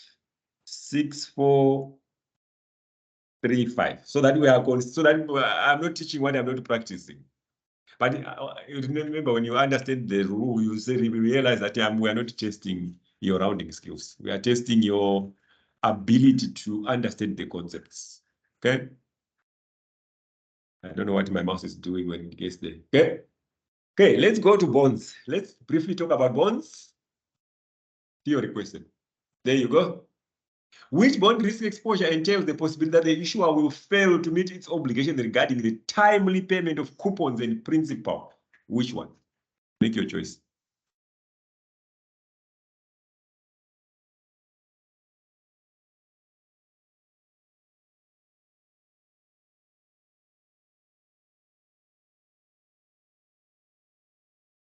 [SPEAKER 1] 6435. So that we are so that I'm not teaching what I'm not practicing. But you remember, when you understand the rule, you realize that we are not testing your rounding skills. We are testing your ability to understand the concepts. Okay? I don't know what my mouse is doing when it gets there. Okay? Okay, let's go to bonds. Let's briefly talk about bonds. Theory question. There you go. Which bond risk exposure entails the possibility that the issuer will fail to meet its obligations regarding the timely payment of coupons and principal? Which one? Make your choice.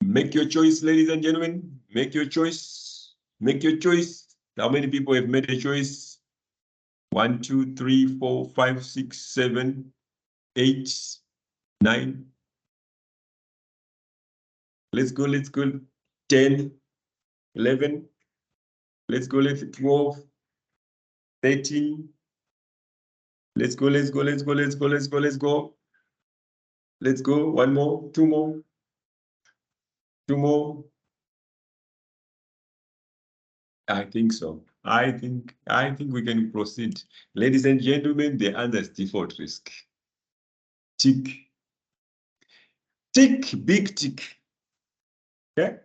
[SPEAKER 1] Make your choice, ladies and gentlemen. Make your choice. Make your choice. How many people have made a choice? 1, 2, 3, 4, 5, 6, 7, 8, 9. Let's go, let's go. 10, 11. Let's go, let's 12, 13. Let's go, let's go, let's go, let's go, let's go, let's go. Let's go. 1 more, 2 more. 2 more. I think so. I think we can proceed. Ladies and gentlemen, the answer is default risk. Tick. Tick, big tick. Okay?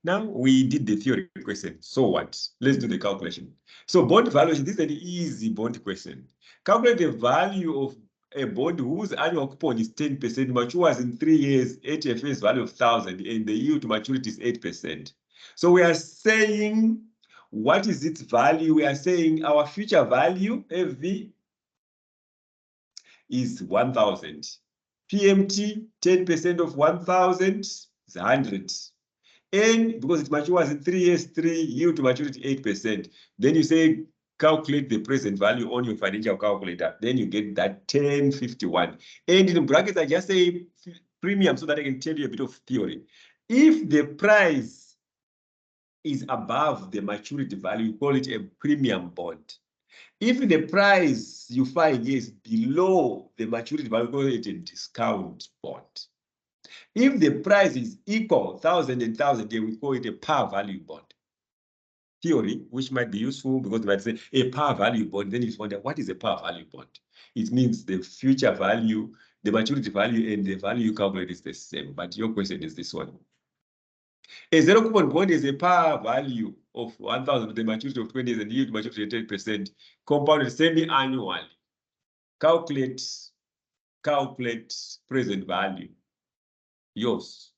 [SPEAKER 1] Now we did the theory question. So what? Let's do the calculation. So bond valuation, this is an easy bond question. Calculate the value of a bond whose annual coupon is 10%, matures in 3 years at a face value of 1,000, and the yield to maturity is 8%. So we are saying, what is its value? We are saying our future value, FV, is 1,000. PMT, 10% of 1,000 is 100. And because it matures in 3 years, 3, yield to maturity 8%. Then you say, calculate the present value on your financial calculator. Then you get that 1051. And in brackets, I just say premium so that I can tell you a bit of theory. If the price is above the maturity value, you call it a premium bond. If the price you find is below the maturity value, you call it a discount bond. If the price is equal, 1,000 and 1,000, then we call it a par value bond. Theory, which might be useful because they might say a par value bond, then you wonder, what is a par value bond? It means the future value, the maturity value, and the value you calculate is the same. But your question is this one. A zero coupon bond is a par value of 1,000 with the maturity of 20 years and yield maturity 10%, compounded semi-annually. Calculate present value. Yours.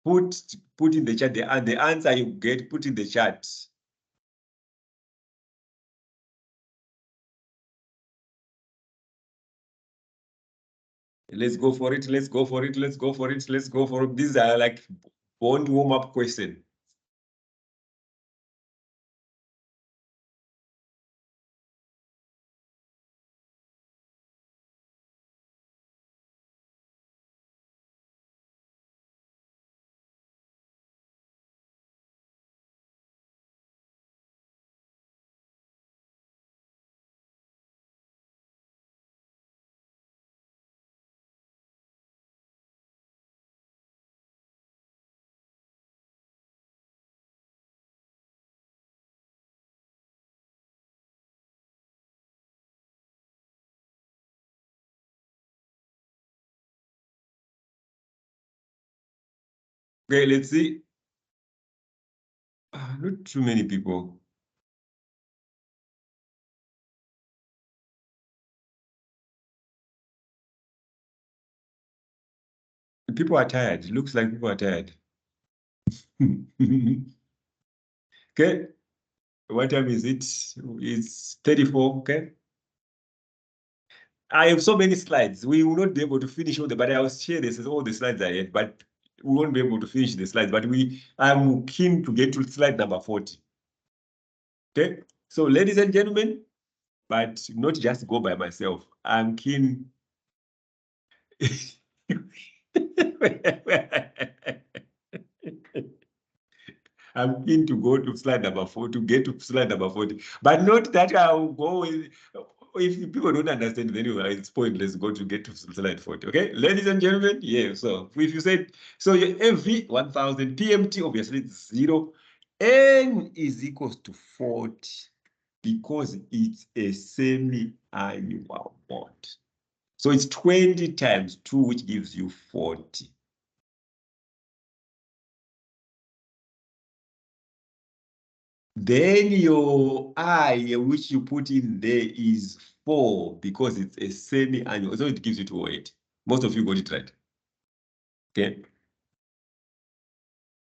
[SPEAKER 1] Put in the chat the answer you get, put in the chat. Let's go for it. Let's go for it. Let's go for it. Let's go for it. These are like bond warm-up questions. Okay, let's see. Not too many people. People are tired. It looks like people are tired. Okay. What time is it? It's 34. Okay. I have so many slides. We will not be able to finish all the, but I will share this as all the slides I had, but we won't be able to finish the slides. But I'm keen to get to slide number 40. Okay. So, ladies and gentlemen, but not just go by myself. I'm keen. I'm keen to go to slide number 40, to get to slide number 40. But not that I'll go with, if people don't understand, then it's pointless go to get to slide 40. Okay, ladies and gentlemen, yeah. So if you said, so your FV 1000, PMT obviously it's 0, N is equals to 40 because it's a semi-annual bond. So it's 20 times 2, which gives you 40. Then your I, which you put in there, is 4 because it's a semi-annual. So it gives you 208. Most of you got it right. Okay.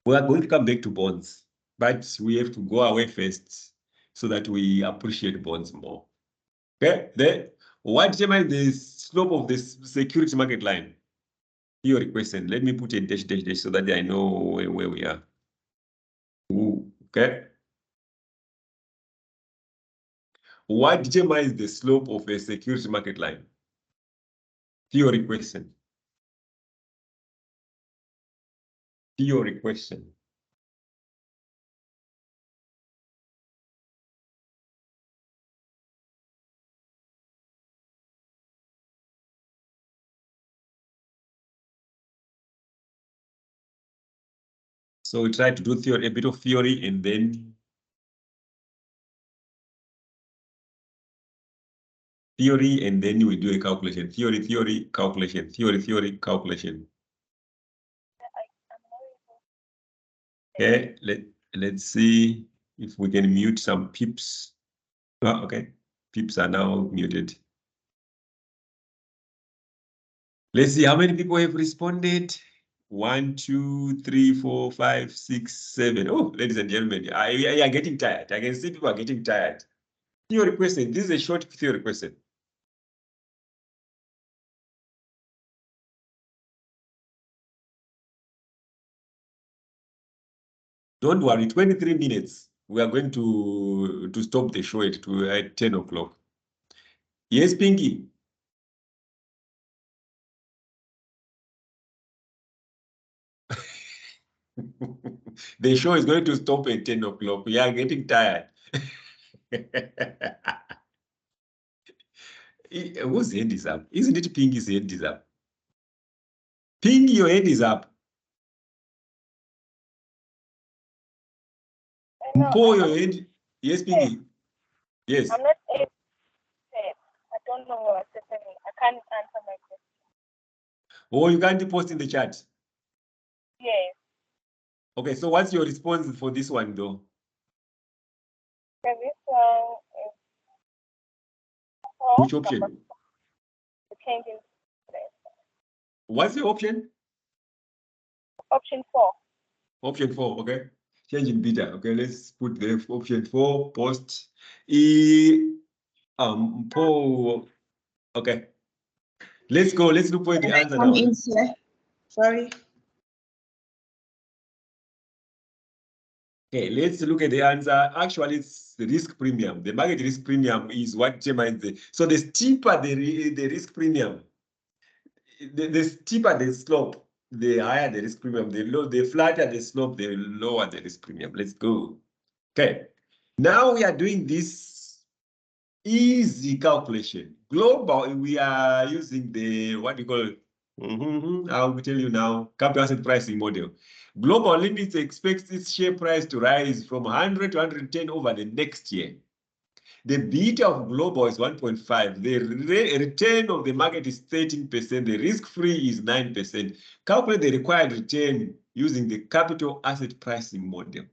[SPEAKER 1] We are going to come back to bonds, but we have to go away first so that we appreciate bonds more. Okay. Then what determines the slope of the security market line? Your question. Let me put a dash, dash, dash so that I know where we are. Ooh, okay. What determines the slope of a security market line? Theory question. Theory question. So we try to do theory, a bit of theory, and then theory, and then we do a calculation. Theory, theory, calculation, theory, theory, calculation. Okay, let's see if we can mute some peeps. Oh, okay, peeps are now muted. Let's see how many people have responded. 1, 2, 3, 4, 5, 6, 7. Oh, ladies and gentlemen, I are getting tired. I can see people are getting tired. Theory question. This is a short theory question. Don't worry, 23 minutes. We are going to stop the show at 10 o'clock. Yes, Pinky. The show is going to stop at 10 o'clock. We are getting tired. Whose hand is up? Isn't it Pinky's hand is up? Pinky, your hand is up. Pour your hand. Yes, Pinky. Yes.
[SPEAKER 6] I'm not able to say. I don't know what's happening. I can't answer my question.
[SPEAKER 1] Oh, you can't post in the chat.
[SPEAKER 6] Yes.
[SPEAKER 1] Okay, so what's your response for this one, though?
[SPEAKER 6] So this one is
[SPEAKER 1] Which option?
[SPEAKER 6] the changing.
[SPEAKER 1] What's the option?
[SPEAKER 6] Option 4.
[SPEAKER 1] Option 4, okay. Change in beta. Okay, let's put the option 4, post. Poll. Okay. Let's go. Let's look for the answer now.
[SPEAKER 7] Sorry.
[SPEAKER 1] Okay, let's look at the answer. Actually, it's the risk premium. The market risk premium is what determines the. So the steeper the risk premium, the steeper the slope, the higher the risk premium. The flatter the slope, the lower the risk premium. Let's go. Okay. Now we are doing this easy calculation. Global, we are using the what we call. I will tell you now. Capital asset pricing model. Global Limits expects its share price to rise from 100 to 110 over the next year. The beta of Global is 1.5. The return of the market is 13%. The risk-free is 9%. Calculate the required return using the capital asset pricing model.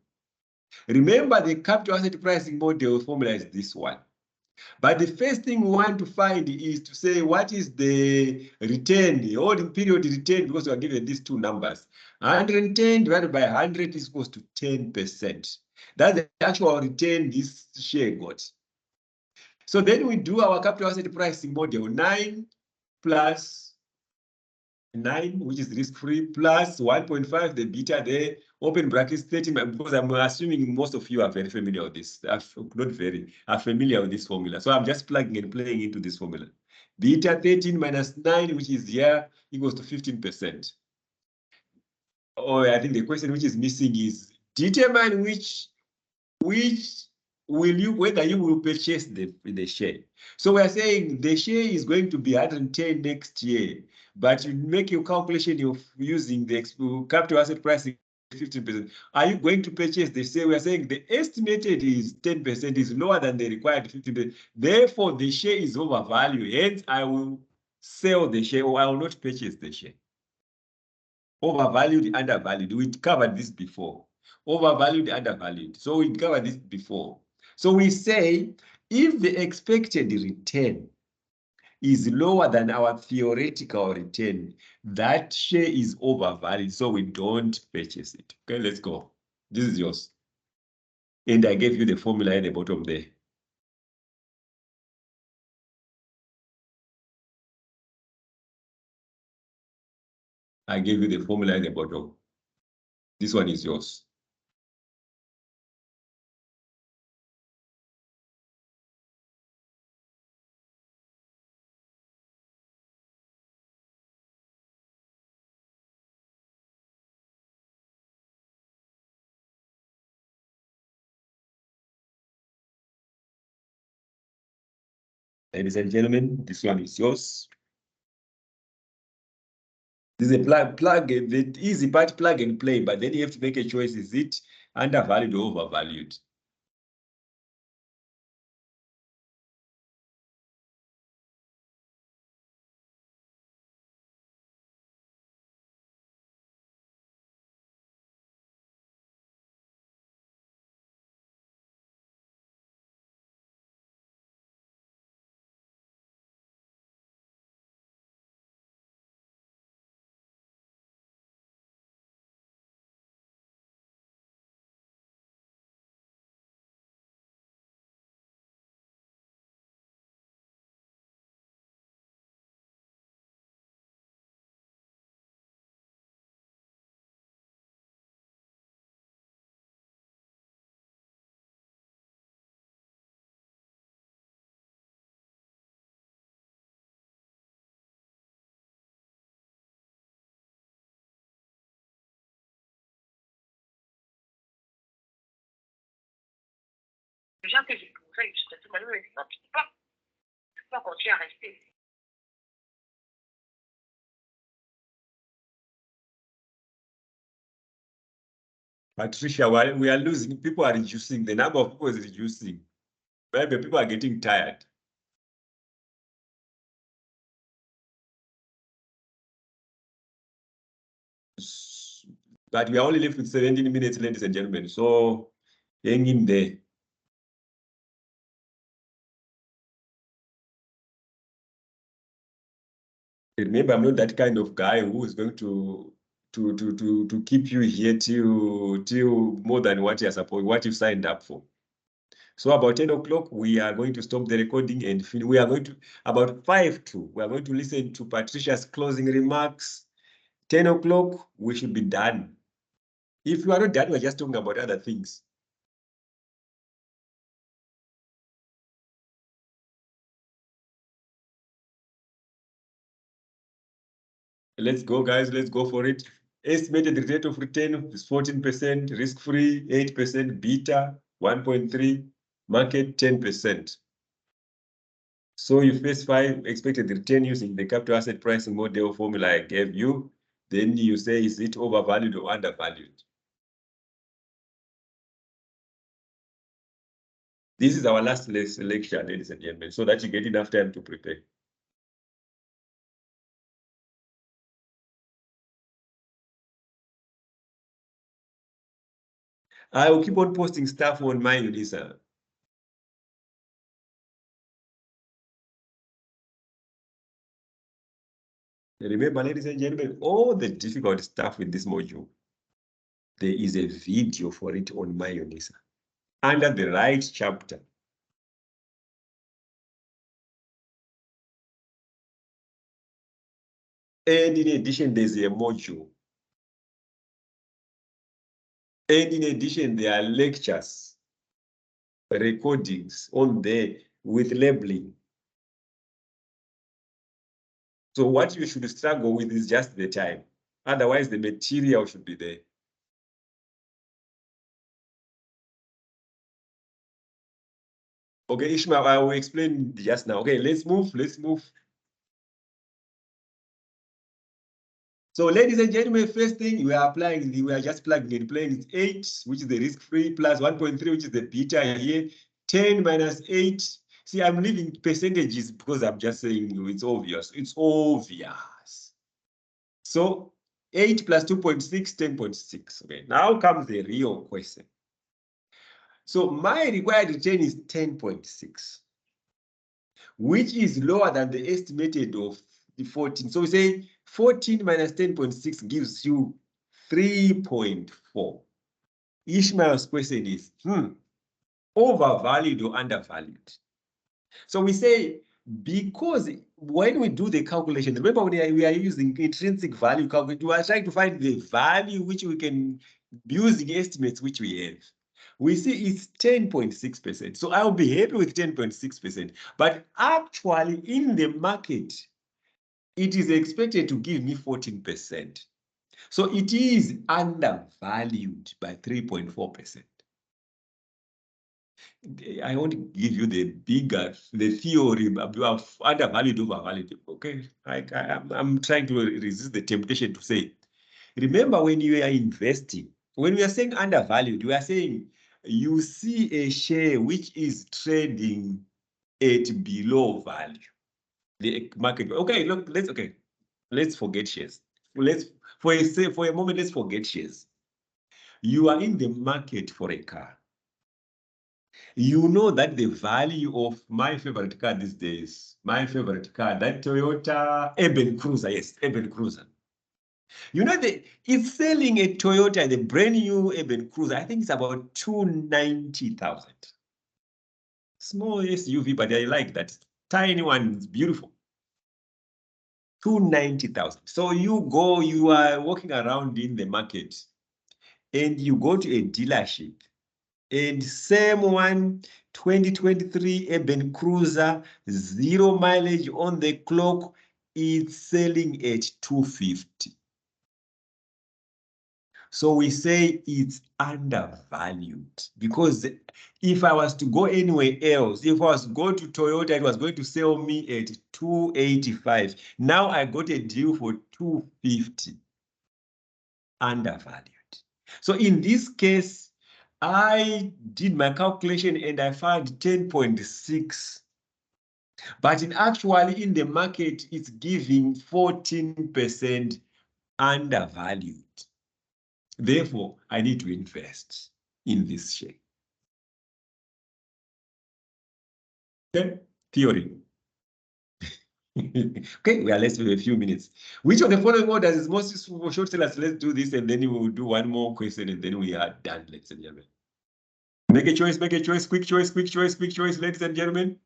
[SPEAKER 1] Remember, the capital asset pricing model formula is this one. But the first thing we want to find is to say what is the return, the holding period return, because we are given these two numbers. 110 divided by 100 is equals to 10%. That's the actual return this share got. So then we do our capital asset pricing model, 9 plus 9, which is risk-free, plus 1.5, the beta there, open brackets 13, because I'm assuming most of you are very familiar with this. Are familiar with this formula. So I'm just plugging and playing into this formula. Beta 13 minus 9, which is here, equals to 15%. Oh, I think the question which is missing is determine whether you will purchase the share. So we are saying the share is going to be 110 next year, but you make your calculation of using the capital asset pricing 15%. Are you going to purchase the share? We are saying the estimated is 10% is lower than the required 15%. Therefore, the share is overvalued. Hence, I will sell the share or I will not purchase the share. Overvalued, undervalued. We covered this before. Overvalued, undervalued. So we covered this before. So we say if the expected return is lower than our theoretical return, that share is overvalued, so we don't purchase it. Okay, let's go. This is yours. And I gave you the formula at the bottom there. I gave you the formula at the bottom. This one is yours. Ladies and gentlemen, this one is yours. This is a plug, the easy part, plug and play, but then you have to make a choice. Is it undervalued or overvalued?
[SPEAKER 6] Déjà que j'ai trouvé, je te dis, mais non, tu peux pas continuer à rester.
[SPEAKER 1] Patricia, we are losing. People are reducing. The number of people is reducing. Maybe people are getting tired. But we are only left with 17 minutes, ladies and gentlemen. So hang in there. Remember, I'm not that kind of guy who is going to keep you here till more than what you're supposed, what you signed up for. So about 10 o'clock, we are going to stop the recording and we are going to, about 5 to, we are going to listen to Patricia's closing remarks. 10 o'clock, we should be done. If you are not done, we're just talking about other things. Let's go, guys. Let's go for it. Estimated rate of return is 14%, risk-free 8%, beta 1.3, market 10%. So you specify expected return using the capital asset pricing model formula I gave you. Then you say, is it overvalued or undervalued? This is our last lecture, ladies and gentlemen, so that you get enough time to prepare. I will keep on posting stuff on my Lisa. Remember, ladies and gentlemen, all the difficult stuff in this module, there is a video for it on my Unisa under the right chapter. And in addition, there's a module. And in addition, there are lectures, recordings on there with labeling. So what you should struggle with is just the time. Otherwise, the material should be there. Okay, Ishmael, I will explain just now. Okay, let's move. So, ladies and gentlemen, first thing we are applying, we are just plugging and playing is 8, which is the risk-free, plus 1.3, which is the beta here. 10 minus 8. See, I'm leaving percentages because I'm just saying it's obvious. It's obvious. So 8 plus 2.6, 10.6. Okay, now comes the real question. So my required return is 10.6, which is lower than the estimated of the 14. So we say 14 minus 10.6 gives you 3.4. Ishmael's question is, overvalued or undervalued? So we say, because when we do the calculation, remember when we are using intrinsic value calculation, we are trying to find the value which we can use the estimates which we have. We see it's 10.6%. So I'll be happy with 10.6%. But actually in the market, it is expected to give me 14%. So it is undervalued by 3.4%. I want to give you the theory of undervalued, overvalued. Okay, I'm trying to resist the temptation to say, remember when you are investing, when we are saying undervalued, we are saying you see a share which is trading at below value. The market. Okay, look, let's forget shares. For a moment, let's forget shares. You are in the market for a car. You know that the value of my favorite car these days, that Toyota Urban Cruiser, yes, Urban Cruiser. You know, it's selling a Toyota, the brand new Urban Cruiser, I think it's about 290,000. Small SUV, but I like that. Tiny one, it's beautiful. 290,000. So you are walking around in the market and you go to a dealership. And same one, 2023 Urban Cruiser, 0 mileage on the clock, it's selling at 250. So we say it's undervalued because if I was to go anywhere else, if I was to go to Toyota, it was going to sell me at 285. Now I got a deal for 250. Undervalued. So in this case, I did my calculation and I found 10.6. But actually in the market, it's giving 14% undervalued. Therefore, I need to invest in this share. Okay, theory. Okay, we are left with a few minutes. Which of the following orders is most useful for short sellers? Let's do this and then we will do one more question and then we are done, ladies and gentlemen. Make a choice, quick choice, quick choice, quick choice, ladies and gentlemen.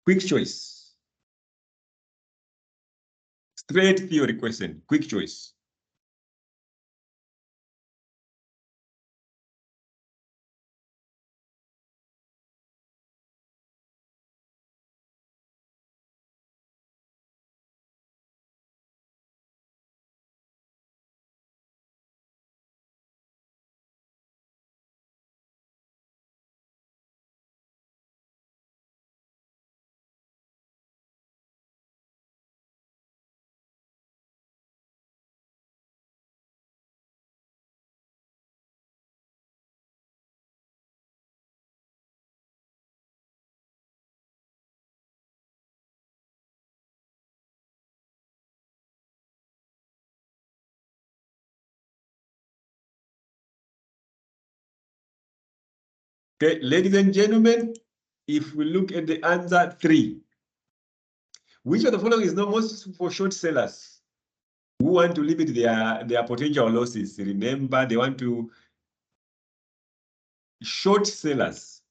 [SPEAKER 1] Quick choice. Straight theory question, quick choice. Okay, ladies and gentlemen, if we look at the answer 3, which of the following is not most useful for short sellers who want to limit their potential losses? Remember, they want to short sellers.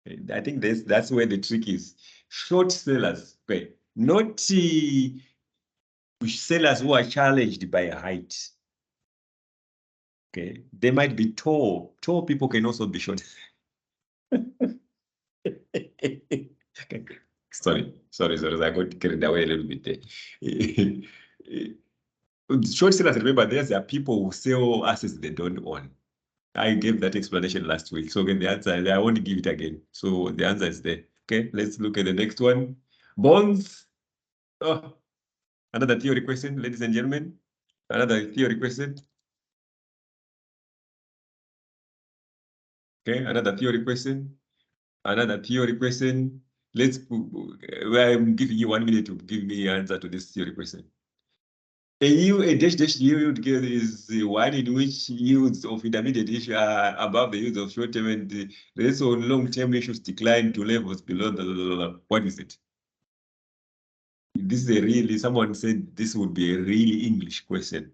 [SPEAKER 1] I think that's where the trick is. Short sellers, okay, not sellers who are challenged by height. Okay, they might be tall. Tall people can also be short. Okay. Sorry, I got carried away a little bit there. Short sellers, remember, there are people who sell assets they don't own. I gave that explanation last week. So again, the answer, I won't give it again. So the answer is there. Okay, let's look at the next one. Bonds. Oh, another theory question, ladies and gentlemen. Another theory question. Okay, another theory question. Another theory question. I'm giving you 1 minute to give me an answer to this theory question. A dash yield is the one in which yields of intermediate issue are above the yields of short-term and the rest of long-term issues decline to levels below the, what is it? This is a really, someone said this would be a really English question.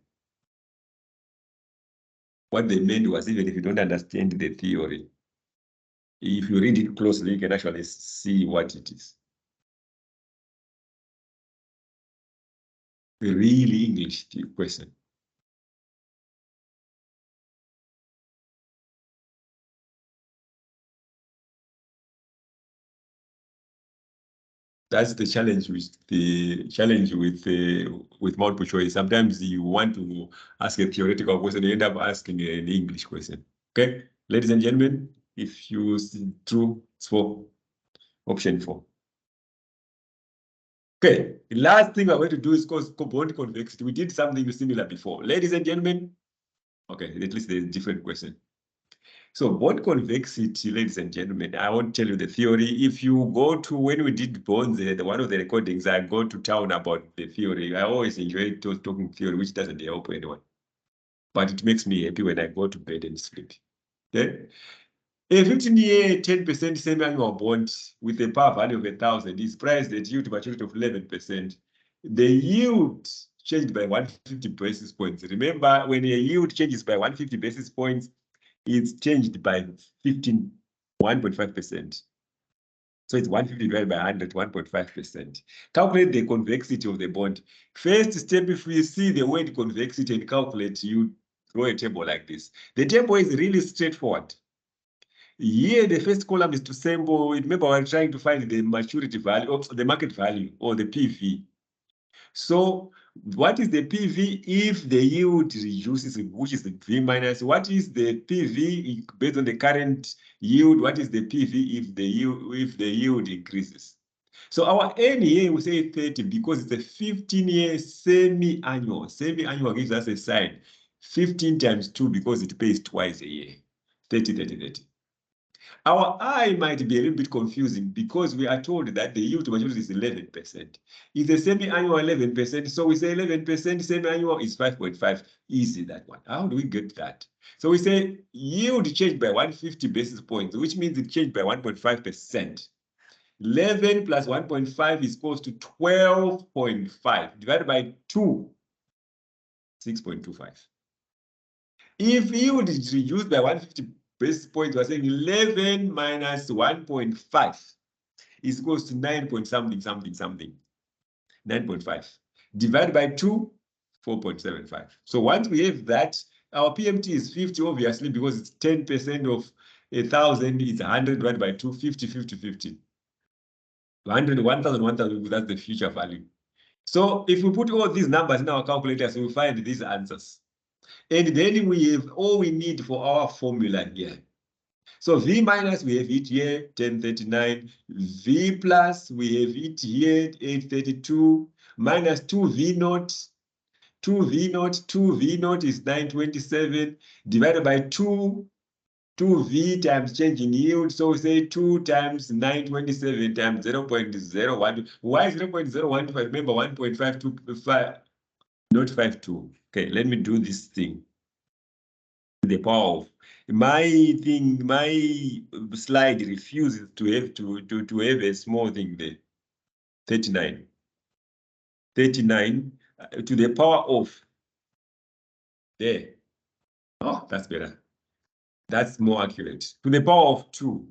[SPEAKER 1] What they meant was, even if you don't understand the theory, if you read it closely, you can actually see what it is. A really English question. That's the challenge with multiple choice. Sometimes you want to ask a theoretical question, you end up asking an English question. Okay, ladies and gentlemen, if you see true, it's for option 4. Okay, the last thing we're going to do is bond convexity. We did something similar before. Ladies and gentlemen, okay, at least there's a different question. So bond convexity, ladies and gentlemen, I won't tell you the theory. If you go to, when we did bonds, one of the recordings, I go to town about the theory. I always enjoy talking theory, which doesn't help anyone. But it makes me happy when I go to bed and sleep. Okay? A 15-year, 10% semi-annual bond with a par value of 1,000 is priced at yield to maturity of 11%. The yield changed by 150 basis points. Remember, when a yield changes by 150 basis points, it's changed by 1.5%. So it's 150 divided by 100, 1.5%. Calculate the convexity of the bond. First step, if we see the word convexity and calculate, you draw a table like this. The table is really straightforward. Here, the first column is to sample. Remember, we're trying to find the maturity value, or the market value, or the PV. So what is the PV if the yield reduces, which is the V minus? What is the PV based on the current yield? What is the PV if the yield increases? So our N here, we say 30 because it's a 15-year semi-annual. Semi-annual gives us a sign. 15 times 2 because it pays twice a year. 30, 30, 30. Our I might be a little bit confusing because we are told that the yield to maturity is 11%. It's a semi-annual 11%, so we say 11% semi-annual is 5.5. Easy, that one. How do we get that? So we say yield changed by 150 basis points, which means it changed by 1.5%. 11 plus 1.5 is equals to 12.5 divided by 2, 6.25. If yield is reduced by 150 basis points, we're saying 11 minus 1.5 is equals to 9 point something, something, something. 9.5. Divided by 2, 4.75. So once we have that, our PMT is 50, obviously, because it's 10% of 1,000, it's 100 divided by 2, 50, 50, 50. 100, 1,000, 1,000, that's the future value. So if we put all these numbers in our calculators, we'll find these answers. And then we have all we need for our formula here. So V minus, we have it here, 1039. V plus, we have it here, 832. Minus 2V naught. 2V naught, 2V naught is 927. Divided by 2V times change in yield. So we say 2 times 927 times 0.01. Why 0.015? Remember 1.525, not 52. Okay, let me do this thing. The power of my slide refuses to have a small thing there. 39 to the power of there. Oh, that's better. That's more accurate. To the power of 2.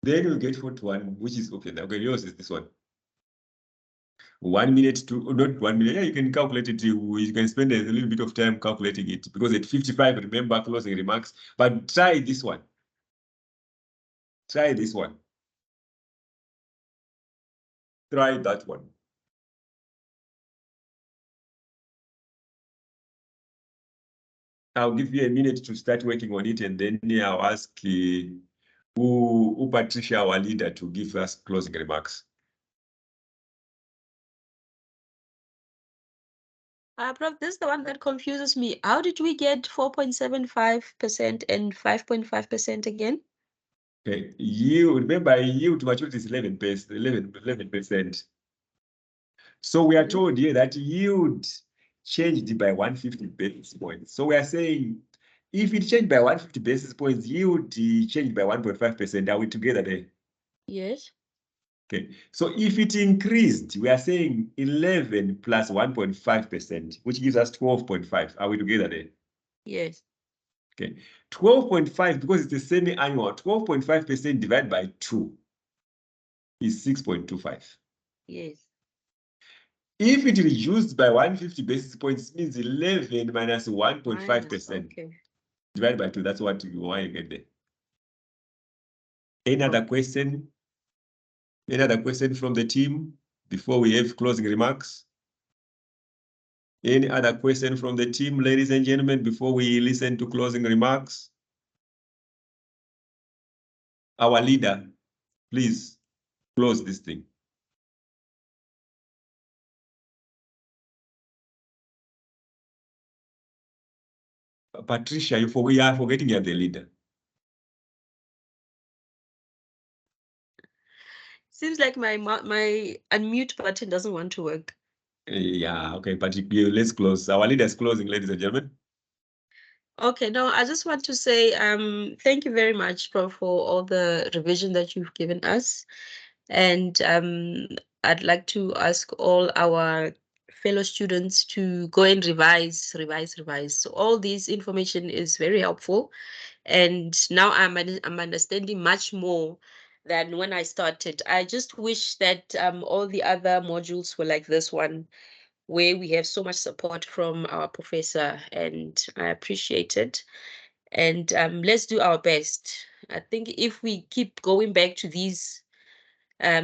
[SPEAKER 1] Then you get 41, which is okay. Okay, yours is this one. 1 minute to, not 1 minute. Yeah, you can calculate it. You can spend a little bit of time calculating it because at 55, remember closing remarks. But try this one. Try this one. Try that one. I'll give you a minute to start working on it, and then I'll ask who Patricia, our leader, to give us closing remarks.
[SPEAKER 2] Prof, this is the one that confuses me. How did we get 4.75% and 5.5% again?
[SPEAKER 1] Okay, you remember yield to maturity is 11%. So we are told here that yield changed by 150 basis points. So we are saying if it changed by 150 basis points, yield changed by 1.5%. Are we together there?
[SPEAKER 2] Yes.
[SPEAKER 1] Okay, so if it increased, we are saying 11 plus 1.5%, which gives us 12.5. Are we together there?
[SPEAKER 2] Yes.
[SPEAKER 1] Okay, 12.5, because it's a semi-annual, 12.5% divided by 2 is 6.25.
[SPEAKER 2] Yes.
[SPEAKER 1] If it reduced by 150 basis points, means 11 minus 1.5%.
[SPEAKER 2] Okay.
[SPEAKER 1] Divided by 2, that's what you want to get there. Any other question? Any other question from the team before we have closing remarks? Any other question from the team, ladies and gentlemen, before we listen to closing remarks? Our leader, please close this thing. Patricia, you are forgetting you're the leader.
[SPEAKER 2] Seems like my unmute button doesn't want to work.
[SPEAKER 1] Yeah, okay, but let's close. Our leader is closing, ladies and gentlemen.
[SPEAKER 2] Okay, no, I just want to say thank you very much, Prof, for all the revision that you've given us. And I'd like to ask all our fellow students to go and revise. So all this information is very helpful. And now I'm understanding much more than when I started. I just wish that all the other modules were like this one, where we have so much support from our professor, and I appreciate it. And let's do our best. I think if we keep going back to these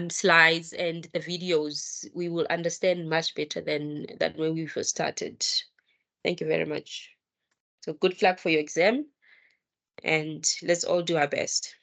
[SPEAKER 2] slides and the videos, we will understand much better than when we first started. Thank you very much. So good luck for your exam, and let's all do our best.